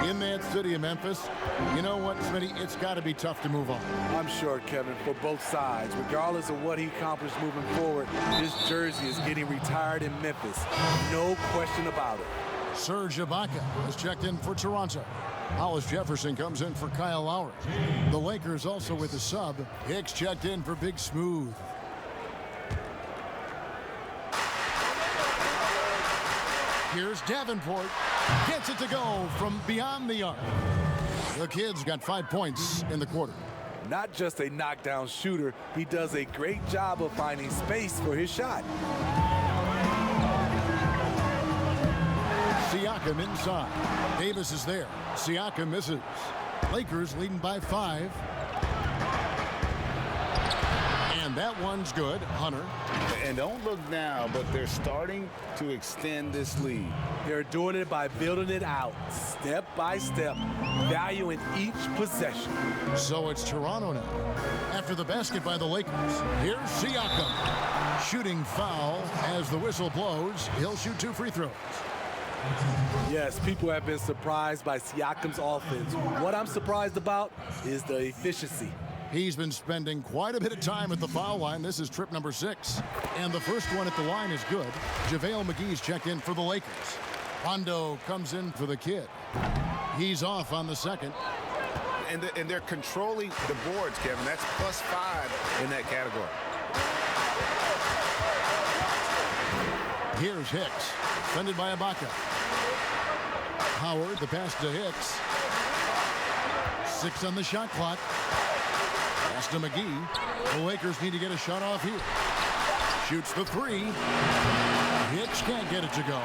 in that city of Memphis, you know what, Smitty? It's got to be tough to move on. I'm sure, Kevin, for both sides. Regardless of what he accomplished moving forward, his jersey is getting retired in Memphis. No question about it. Serge Ibaka has checked in for Toronto. Hollis Jefferson comes in for Kyle Lowry. The Lakers also with a sub. Hicks checked in for Big Smooth. Here's Davenport. Gets it to go from beyond the arc. The kid's got 5 points in the quarter. Not just a knockdown shooter, he does a great job of finding space for his shot. Siakam inside. Davis is there. Siakam misses. Lakers leading by 5. And that one's good. Hunter. And don't look now, but they're starting to extend this lead. They're doing it by building it out, step by step, valuing each possession. So it's Toronto now. After the basket by the Lakers, here's Siakam. Shooting foul as the whistle blows. He'll shoot 2 free throws. Yes, people have been surprised by Siakam's offense. What I'm surprised about is the efficiency. He's been spending quite a bit of time at the foul line. This is trip number 6. And the first one at the line is good. JaVale McGee's checked in for the Lakers. Rondo comes in for the kid. He's off on the second. And they're controlling the boards, Kevin. That's +5 in that category. Here's Hicks, defended by Ibaka. Howard, the pass to Hicks. 6 on the shot clock. Pass to McGee. The Lakers need to get a shot off here. Shoots the three. Hicks can't get it to go.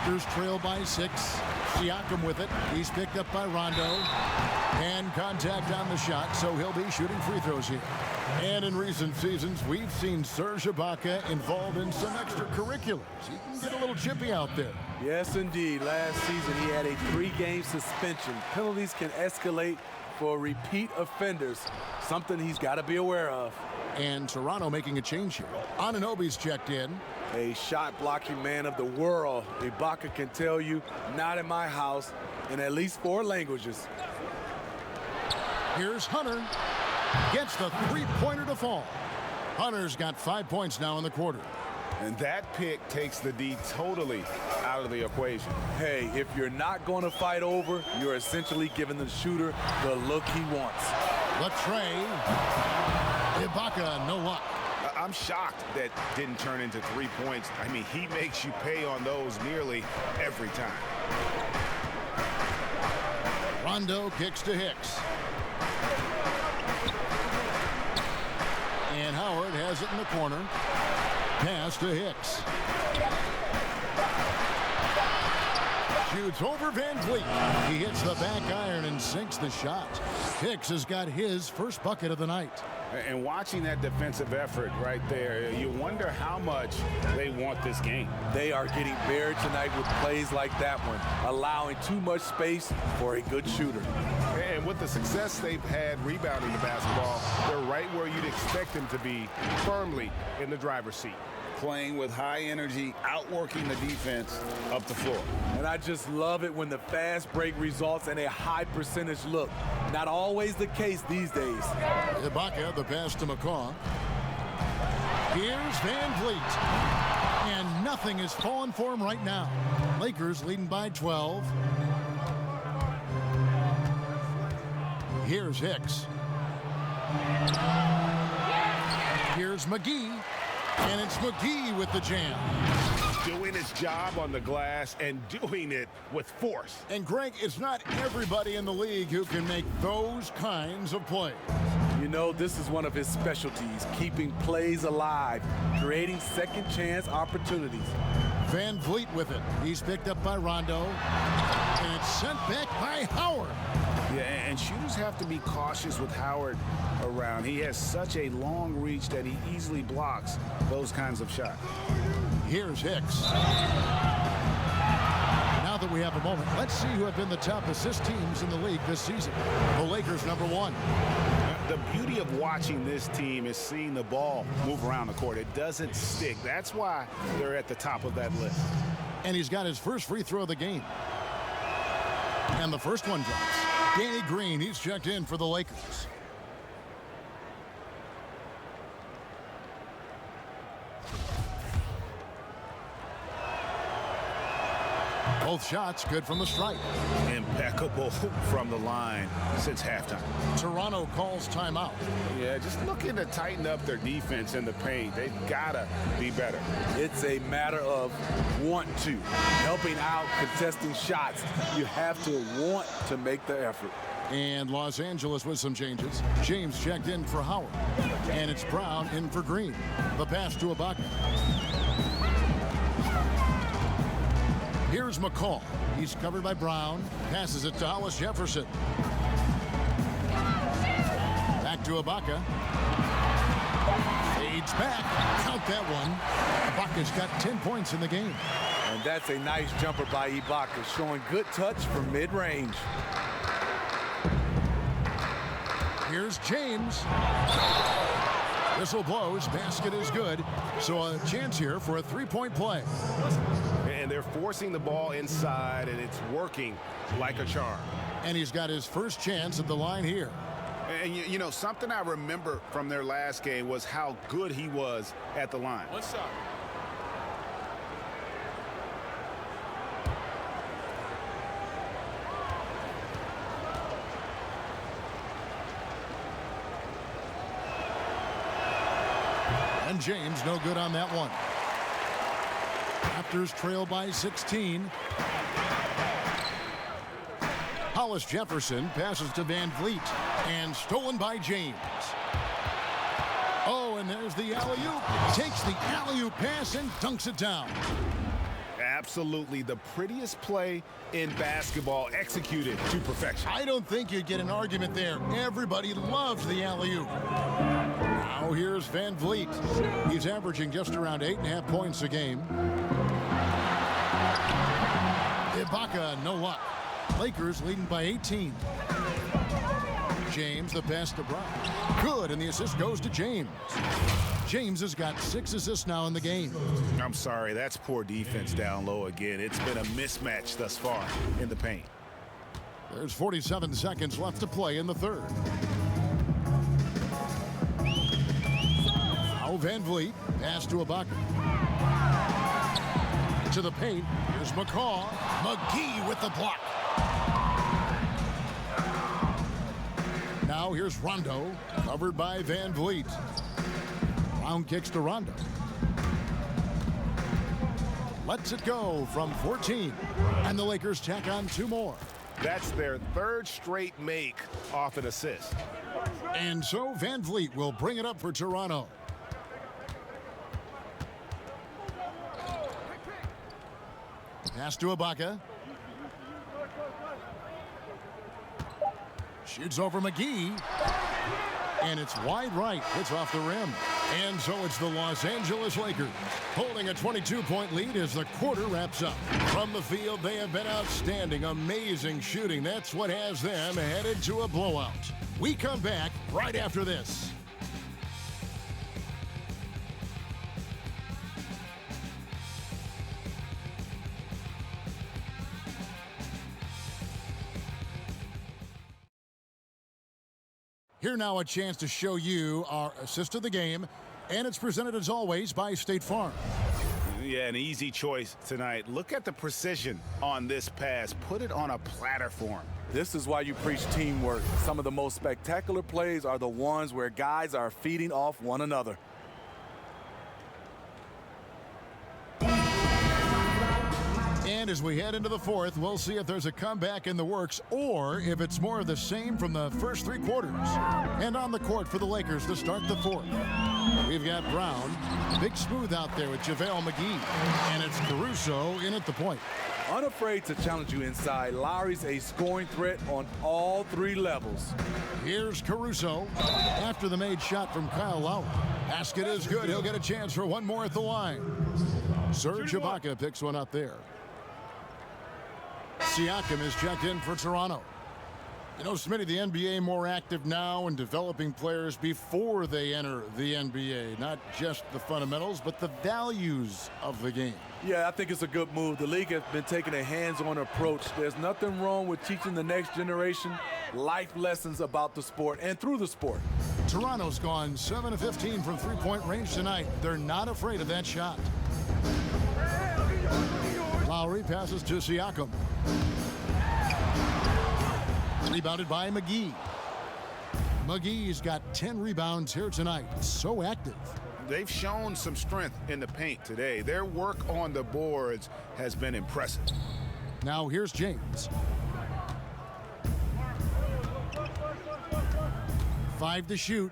Raptors trail by 6. Siakam with it. He's picked up by Rondo. And contact on the shot, so he'll be shooting free throws here. And in recent seasons, we've seen Serge Ibaka involved in some extracurriculars. He can get a little chippy out there. Yes, indeed. Last season, he had a 3-game suspension. Penalties can escalate for repeat offenders, something he's got to be aware of. And Toronto making a change here. Anunoby's checked in. A shot-blocking man of the world. Ibaka can tell you, not in my house, in at least 4 languages. Here's Hunter. Gets the three-pointer to fall. Hunter's got 5 points now in the quarter. And that pick takes the D totally out of the equation. Hey, if you're not going to fight over, you're essentially giving the shooter the look he wants. The tray. Ibaka, no luck. I'm shocked that didn't turn into 3 points. I mean, he makes you pay on those nearly every time. Rondo kicks to Hicks. And Howard has it in the corner. Pass to Hicks. Shoots over Van Vliet. He hits the back iron and sinks the shot. Hicks has got his first bucket of the night. And watching that defensive effort right there, you wonder how much they want this game. They are getting buried tonight with plays like that one, allowing too much space for a good shooter. And with the success they've had rebounding the basketball, they're right where you'd expect them to be, firmly in the driver's seat. Playing with high energy, outworking the defense up the floor. And I just love it when the fast break results in a high percentage look. Not always the case these days. Ibaka, the pass to McCaw. Here's Van Vliet. And nothing is falling for him right now. Lakers leading by 12. Here's Hicks. Here's McGee. And it's McGee with the jam. Doing his job on the glass and doing it with force. And Greg, it's not everybody in the league who can make those kinds of plays. You know, this is one of his specialties, keeping plays alive, creating second chance opportunities. Van Vliet with it. He's picked up by Rondo. And it's sent back by Howard. Yeah, and shooters have to be cautious with Howard around. He has such a long reach that he easily blocks those kinds of shots. Here's Hicks. Now that we have a moment, let's see who have been the top assist teams in the league this season. The Lakers, #1. The beauty of watching this team is seeing the ball move around the court. It doesn't stick. That's why they're at the top of that list. And he's got his first free throw of the game. And the first one drops. Danny Green, he's checked in for the Lakers. Both shots good from the stripe. Impeccable from the line since halftime. Toronto calls timeout. Yeah, just looking to tighten up their defense in the paint. They've got to be better. It's a matter of want to. Helping out, contesting shots. You have to want to make the effort. And Los Angeles with some changes. James checked in for Howard. And it's Brown in for Green. The pass to Ibaka. Here's McCall. He's covered by Brown. Passes it to Hollis Jefferson. Back to Ibaka. Fades back. Count that one. Ibaka's got 10 points in the game. And that's a nice jumper by Ibaka, showing good touch from mid-range. Here's James. Whistle blows. Basket is good. So a chance here for a three-point play. And they're forcing the ball inside, and it's working like a charm. And he's got his first chance at the line here. And you know, something I remember from their last game was how good he was at the line. One shot. And James no good on that one. Raptors trail by 16. Hollis Jefferson passes to Van Vliet and stolen by James. Oh, and and there's the alley-oop. Takes the alley-oop pass and dunks it down. Absolutely the prettiest play in basketball, executed to perfection. I don't think you'd get an argument there. Everybody loves the alley-oop. Now here's Van Vliet. He's averaging just around 8.5 points a game. Ibaka, no luck. Lakers leading by 18. James, the pass to Brown. Good, and the assist goes to James. James has got 6 assists now in the game. I'm sorry, that's poor defense down low again. It's been a mismatch thus far in the paint. There's 47 seconds left to play in the third. Now Van Vliet, pass to Ibaka. To the paint, here's McCaw. McGee with the block. Now here's Rondo, covered by Van Vliet. Brown kicks to Rondo. Lets it go from 14. And the Lakers tack on 2 more. That's their 3rd straight make off an assist. And so Van Vliet will bring it up for Toronto. Pass to Ibaka. Shoots over McGee. And it's wide right. Hits off the rim. And so it's the Los Angeles Lakers holding a 22-point lead as the quarter wraps up. From the field, they have been outstanding. Amazing shooting. That's what has them headed to a blowout. We come back right after this. Here now a chance to show you our assist of the game, and it's presented as always by State Farm. Yeah, an easy choice tonight. Look at the precision on this pass. Put it on a platter for him. This is why you preach teamwork. Some of the most spectacular plays are the ones where guys are feeding off one another. And as we head into the fourth, we'll see if there's a comeback in the works or if it's more of the same from the first 3 quarters. And on the court for the Lakers to start the fourth. We've got Brown, big smooth out there with JaVale McGee. And it's Caruso in at the point. Unafraid to challenge you inside. Lowry's a scoring threat on all 3 levels. Here's Caruso after the made shot from Kyle Lowry. Basket is good. He'll get a chance for one more at the line. Serge Ibaka picks one up there. Siakam is checked in for Toronto. You know, Smitty, the NBA more active now in developing players before they enter the NBA. Not just the fundamentals, but the values of the game. Yeah, I think it's a good move. The league has been taking a hands-on approach. There's nothing wrong with teaching the next generation life lessons about the sport and through the sport. Toronto's gone 7 of 15 from three-point range tonight. They're not afraid of that shot. Lowry passes to Siakam. Rebounded by McGee. McGee's got 10 rebounds here tonight. So active. They've shown some strength in the paint today. Their work on the boards has been impressive. Now here's James. 5 to shoot.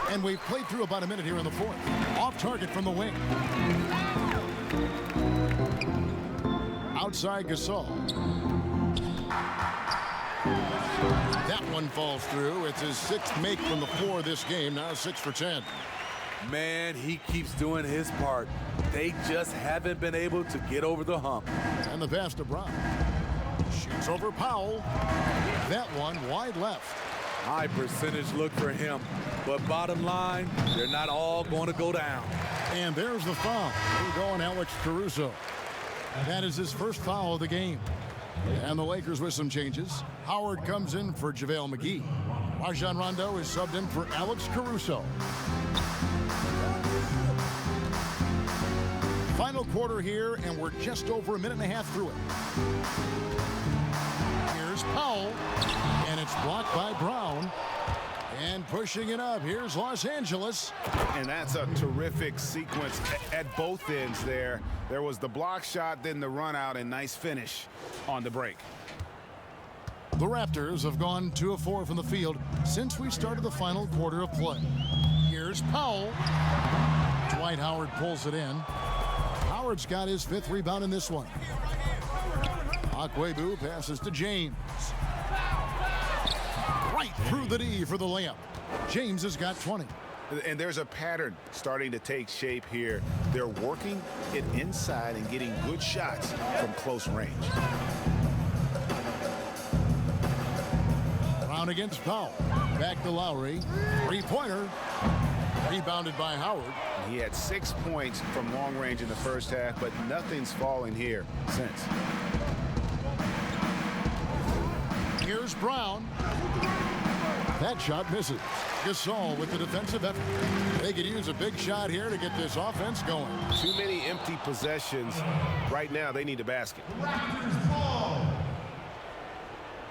And we've played through about a minute here in the fourth. Off target from the wing. Outside Gasol. That one falls through. It's his 6th make from the floor this game. Now 6 for 10. Man, he keeps doing his part. They just haven't been able to get over the hump. And the pass to Brown. Shoots over Powell. That one wide left. High percentage look for him. But bottom line, they're not all going to go down. And there's the foul. We're going Alex Caruso. That is his first foul of the game. And the Lakers with some changes. Howard comes in for JaVale McGee. Rajon Rondo is subbed in for Alex Caruso. Final quarter here, and we're just over a minute and a half through it. Here's Powell, and it's blocked by Brown. And pushing it up, here's Los Angeles. And that's a terrific sequence at both ends there. There was the block shot, then the run out, and nice finish on the break. The Raptors have gone 2 of 4 from the field since we started the final quarter of play. Here's Powell. Dwight Howard pulls it in. Howard's got his 5th rebound in this one. A.Akwuegbu passes to James. Right through the D for the layup. James has got 20. And there's a pattern starting to take shape here. They're working it inside and getting good shots from close range. Brown against Powell. Back to Lowry. 3-pointer. Rebounded by Howard. He had 6 points from long range in the first half, but nothing's fallen here since. Here's Brown. That shot misses. Gasol with the defensive effort. They could use a big shot here to get this offense going. Too many empty possessions. Right now, they need a basket.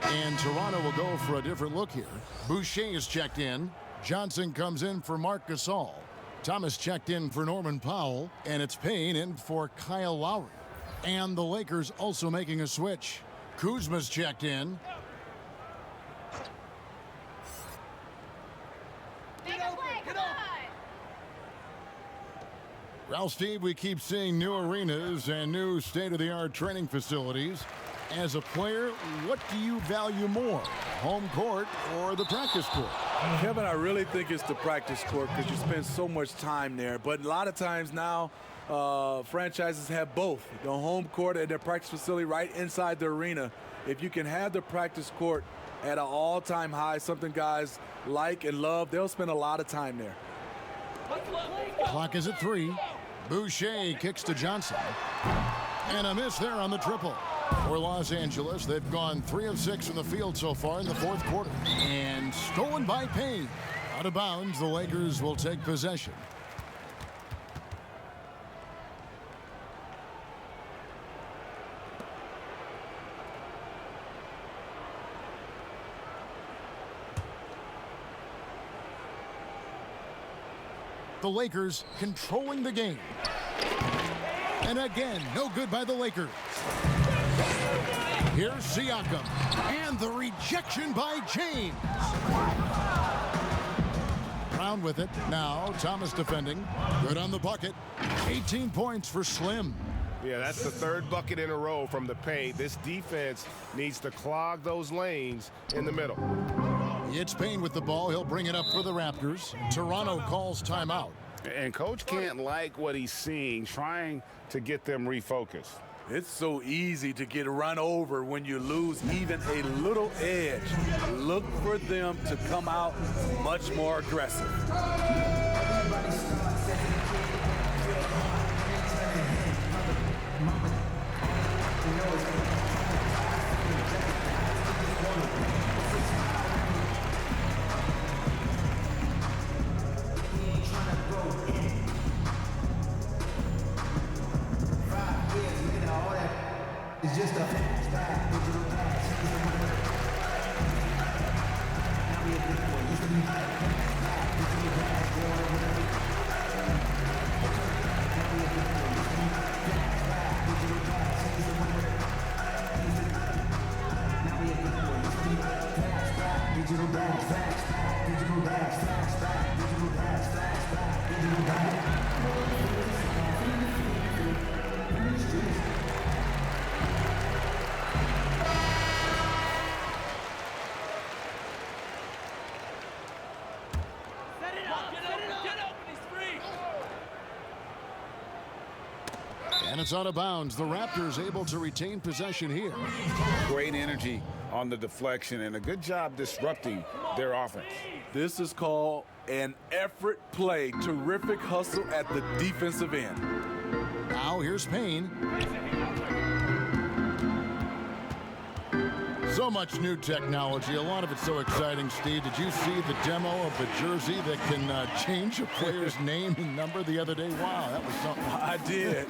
And Toronto will go for a different look here. Boucher is checked in. Johnson comes in for Marc Gasol. Thomas checked in for Norman Powell. And it's Payne in for Kyle Lowry. And the Lakers also making a switch. Kuzma's checked in. Well, Steve, we keep seeing new arenas and new state-of-the-art training facilities. As a player, what do you value more, home court or the practice court? Kevin, I really think it's the practice court because you spend so much time there. But a lot of times now, franchises have both, the home court and their practice facility right inside the arena. If you can have the practice court at an all-time high, something guys like and love, they'll spend a lot of time there. Clock is at 3. Boucher kicks to Johnson. And a miss there on the triple. For Los Angeles, they've gone 3 of 6 from the field so far in the 4th quarter. And stolen by Payne. Out of bounds, the Lakers will take possession. The Lakers controlling the game. And again, no good by the Lakers. Here's Siakam. And the rejection by James. Brown with it. Now Thomas defending. Good on the bucket. 18 points for Slim. Yeah, that's the 3rd bucket in a row from the paint. This defense needs to clog those lanes in the middle. It's Payne with the ball. He'll bring it up for the Raptors. Toronto calls timeout. And Coach can't like what he's seeing, trying to get them refocused. It's so easy to get run over when you lose even a little edge. Look for them to come out much more aggressive. It's just a fast digital pass. Now we have this one. This is digital pass. Now we have this one. Digital dash, fast, digital dash, fast, digital dash, fast, digital dash. And it's out of bounds. The Raptors able to retain possession here. Great energy on the deflection and a good job disrupting their offense. This is called an effort play. Terrific hustle at the defensive end. Now here's Payne. So much new technology. A lot of it's so exciting, Steve. Did you see the demo of the jersey that can change a player's name and number the other day? Wow, that was something. I did.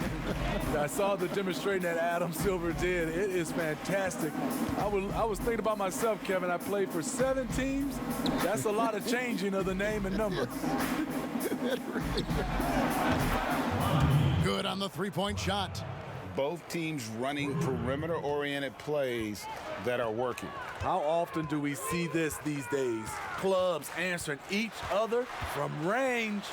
I saw the demonstration that Adam Silver did. It is fantastic. I was thinking about myself, Kevin. I played for 7 teams. That's a lot of changing of the name and number. Good on the 3-point shot. both teams running perimeter-oriented plays that are working. How often do we see this these days? Clubs answering each other from range.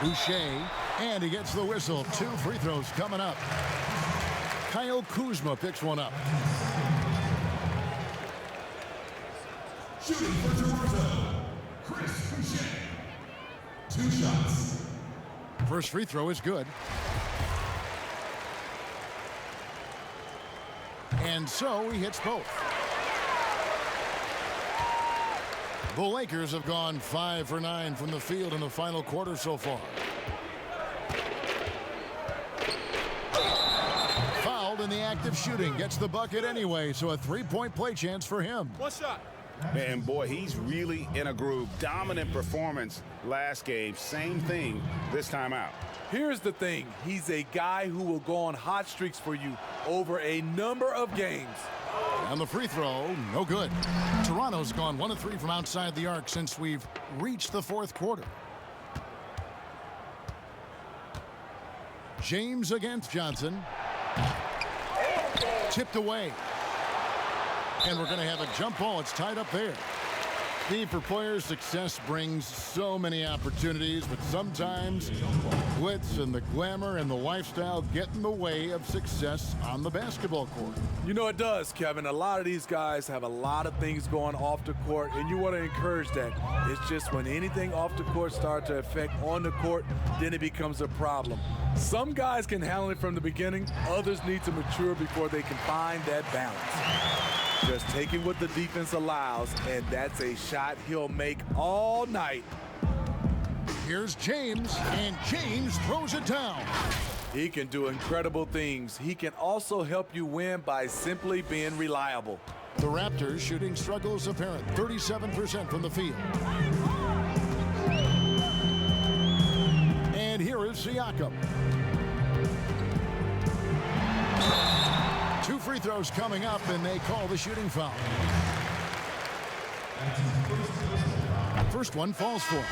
Boucher, and he gets the whistle. 2 free throws coming up. Kyle Kuzma picks one up. Shooting for Toronto, Chris Boucher. 2 shots. First free throw is good. And so he hits both. The Lakers have gone 5 for 9 from the field in the final quarter so far. Fouled in the act of shooting. Gets the bucket anyway, so a 3-point play chance for him. 1 shot. And boy, he's really in a groove. Dominant performance last game. Same thing this time out. Here's the thing. He's a guy who will go on hot streaks for you over a number of games. And the free throw, no good. Toronto's gone 1 of 3 from outside the arc since we've reached the 4th quarter. James against Johnson. Tipped away. And we're going to have a jump ball. It's tied up there. Steve, for players, success brings so many opportunities, but sometimes glitz and the glamour and the lifestyle get in the way of success on the basketball court. You know it does, Kevin. A lot of these guys have a lot of things going off the court, and you want to encourage that. It's just when anything off the court starts to affect on the court, then it becomes a problem. Some guys can handle it from the beginning. Others need to mature before they can find that balance. Just taking what the defense allows, and that's a shot he'll make all night. Here's James, and James throws it down. He can do incredible things. He can also help you win by simply being reliable. The Raptors shooting struggles apparent, 37% from the field. And here is Siakam. 2 free throws coming up, and they call the shooting foul. First one falls for him.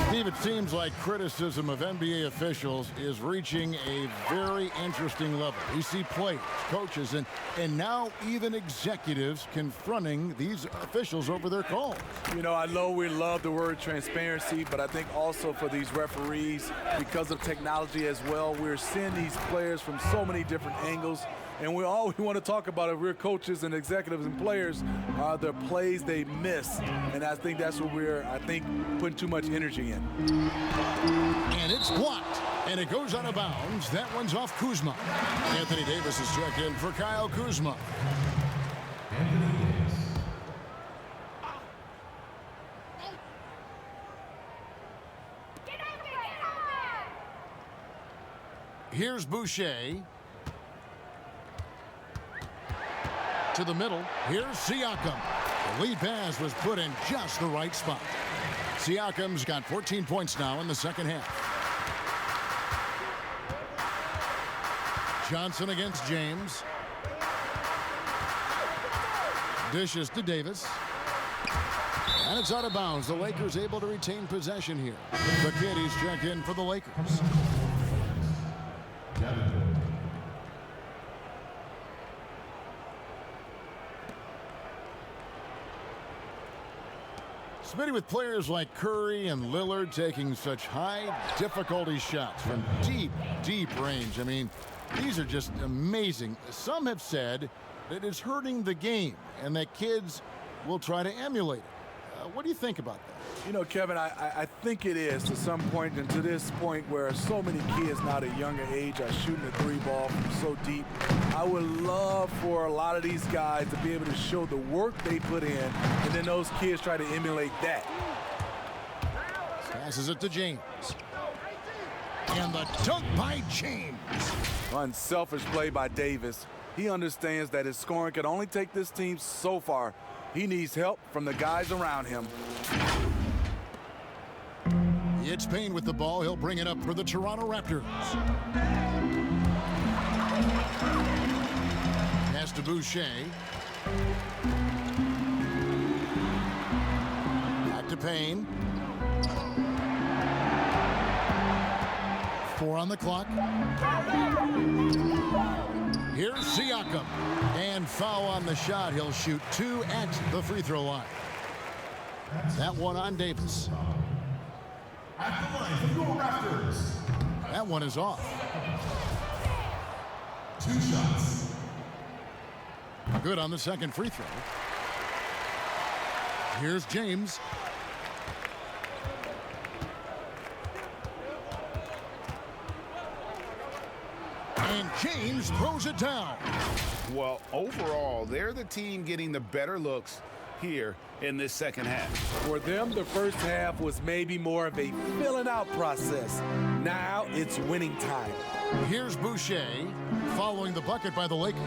Steve, it seems like criticism of NBA officials is reaching a very interesting level. We see players, coaches, and now even executives confronting these officials over their calls. You know, I know we love the word transparency, but I think also for these referees, because of technology as well, we're seeing these players from so many different angles. And all we want to talk about, if we're coaches and executives and players, are the plays they miss. And I think that's what we're, putting too much energy in. And it's blocked. And it goes out of bounds. That one's off Kuzma. Anthony Davis is checked in for Kyle Kuzma. Here's Boucher. To the middle. Here's Siakam. The lead pass was put in just the right spot. Siakam's got 14 points now in the second half. Johnson against James. Dishes to Davis. And it's out of bounds. The Lakers able to retain possession here. The kid, he's checked in for the Lakers. Smitty, with players like Curry and Lillard taking such high difficulty shots from deep, deep range. I mean, these are just amazing. Some have said that it's hurting the game and that kids will try to emulate it. What do you think about that? You know, Kevin, I think it is to some point, and to this point where so many kids now at a younger age are shooting the 3-ball from so deep. I would love for a lot of these guys to be able to show the work they put in, and then those kids try to emulate that. Passes it to James. And the dunk by James. Unselfish play by Davis. He understands that his scoring can only take this team so far. He needs help from the guys around him. It's Payne with the ball. He'll bring it up for the Toronto Raptors. Pass to Boucher. Back to Payne. 4 on the clock. Here's Siakam. And foul on the shot. He'll shoot 2 at the free throw line. That one on Davis. At the line for your Raptors. That one is off. 2 shots. Good on the second free throw. Here's James. And James throws it down. Well, overall, they're the team getting the better looks here in this second half. For them, the first half was maybe more of a filling out process. Now it's winning time. Here's Boucher following the bucket by the Lakers.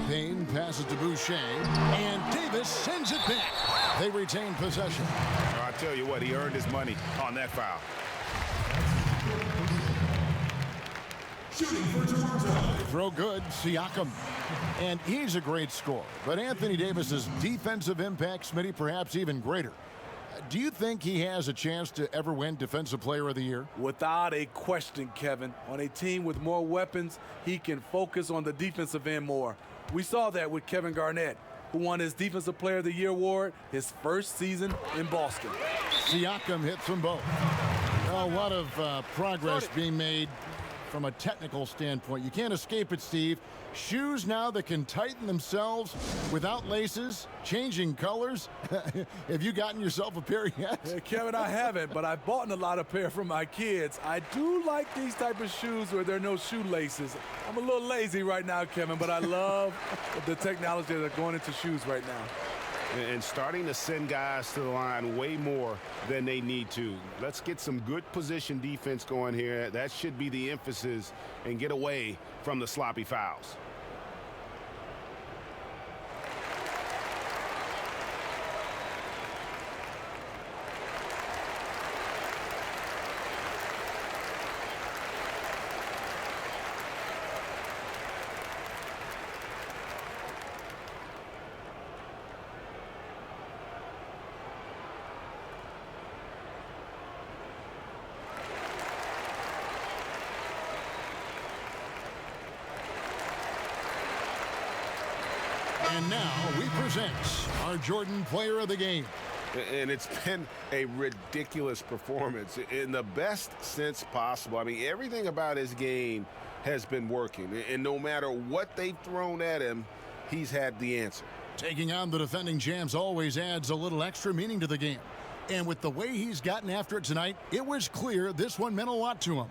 Payne passes to Boucher, and Davis sends it back. They retain possession. I tell you what, he earned his money on that foul. Shooting for Toronto. Throw good, Siakam. And he's a great scorer. But Anthony Davis's defensive impact, Smitty, perhaps even greater. Do you think he has a chance to ever win Defensive Player of the Year? Without a question, Kevin. On a team with more weapons, he can focus on the defensive end more. We saw that with Kevin Garnett, who won his Defensive Player of the Year award his first season in Boston. Siakam hits them both. A lot of progress being made from a technical standpoint. You can't escape it, Steve. Shoes now that can tighten themselves without laces, changing colors. Have you gotten yourself a pair yet? Yeah, Kevin, I haven't, but I've bought a lot of pair for my kids. I do like these type of shoes where there are no shoelaces. I'm a little lazy right now, Kevin, but I love the technology that's going into shoes right now. And starting to send guys to the line way more than they need to. Let's get some good position defense going here. That should be the emphasis, and get away from the sloppy fouls. And now we present our Jordan Player of the Game. And it's been a ridiculous performance in the best sense possible. I mean, everything about his game has been working. And no matter what they've thrown at him, he's had the answer. Taking on the defending champs always adds a little extra meaning to the game. And with the way he's gotten after it tonight, it was clear this one meant a lot to him.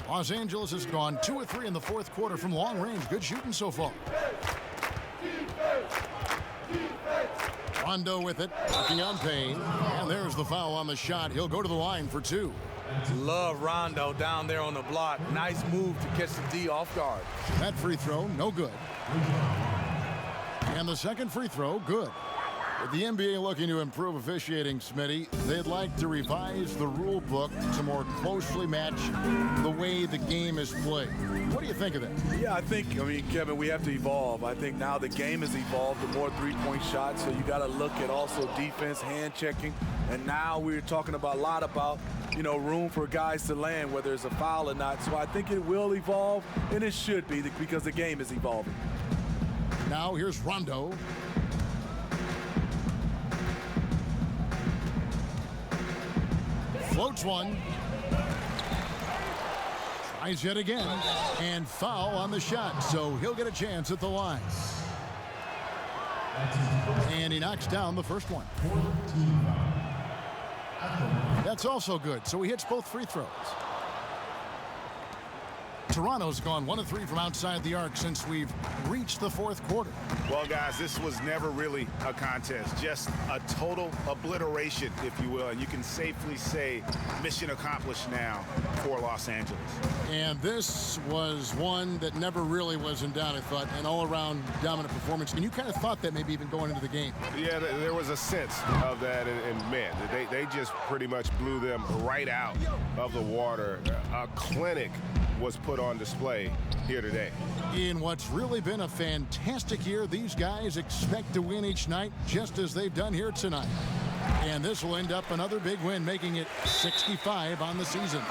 Los Angeles has gone 2 of 3 in the fourth quarter from long range. Good shooting so far. Rondo with it, working on Payne. And there's the foul on the shot. He'll go to the line for 2. Love Rondo down there on the block. Nice move to catch the D off guard. That free throw, no good. And the second free throw, good. With the NBA looking to improve officiating, Smitty, they'd like to revise the rule book to more closely match the way the game is played. What do you think of that? Yeah, I think, Kevin, we have to evolve. I think now the game has evolved to more three-point shots, so you got to look at also defense, hand checking, and now we're talking about a lot about, room for guys to land, whether it's a foul or not. So I think it will evolve, and it should be because the game is evolving. Now here's Rondo. Floats one. Tries yet again. And foul on the shot. So he'll get a chance at the line. And he knocks down the first one. That's also good. So he hits both free throws. Toronto's gone 1 of 3 from outside the arc since we've reached the fourth quarter. Well, guys, this was never really a contest, just a total obliteration, if you will. And you can safely say mission accomplished now for Los Angeles. And this was one that never really was in doubt, I thought, an all-around dominant performance. And you kind of thought that maybe even going into the game. Yeah, there was a sense of that, and man, they just pretty much blew them right out of the water. A clinic was put on display here today. In what's really been a fantastic year, these guys expect to win each night just as they've done here tonight. And this will end up another big win, making it 65 on the season.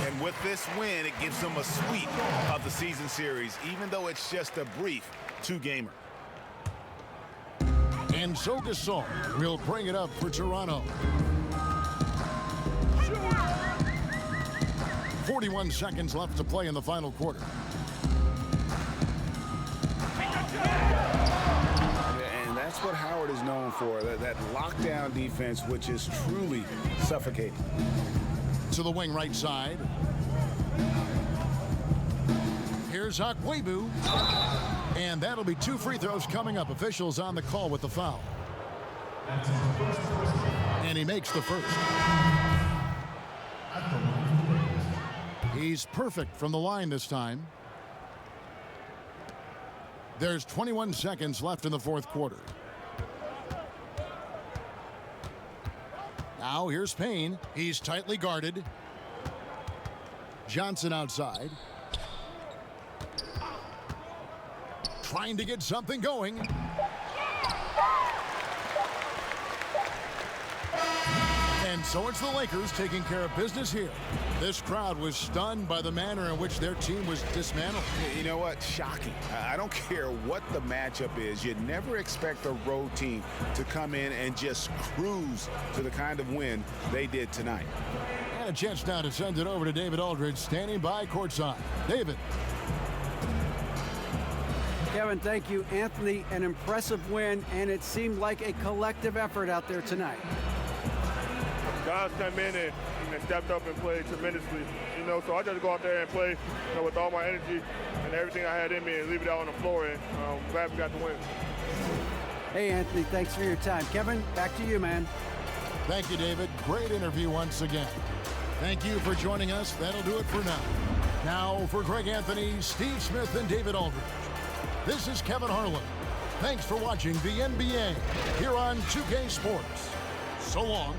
And with this win, it gives them a sweep of the season series, even though it's just a brief two-gamer. And so Gasol will bring it up for Toronto. 41 seconds left to play in the final quarter. And that's what Howard is known for, that lockdown defense, which is truly suffocating. To the wing right side. Here's A.Akwuegbu. And that'll be 2 free throws coming up. Officials on the call with the foul. And he makes the first. He's perfect from the line this time. There's 21 seconds left in the fourth quarter. Now here's Payne. He's tightly guarded. Johnson outside. Trying to get something going. And so it's the Lakers taking care of business here. This crowd was stunned by the manner in which their team was dismantled. You know what? Shocking. I don't care what the matchup is. You never expect a road team to come in and just cruise to the kind of win they did tonight. And a chance now to send it over to David Aldridge, standing by courtside. David. Kevin, thank you. Anthony, an impressive win, and it seemed like a collective effort out there tonight. Guys come in and stepped up and played tremendously, so I just go out there and play with all my energy and everything I had in me and leave it out on the floor, and I'm glad we got the win. Hey, Anthony, thanks for your time. Kevin, back to you, man. Thank you, David. Great interview once again. Thank you for joining us. That'll do it for now. Now, for Greg Anthony, Steve Smith, and David Aldridge, this is Kevin Harlan. Thanks for watching the NBA here on 2K Sports. So long.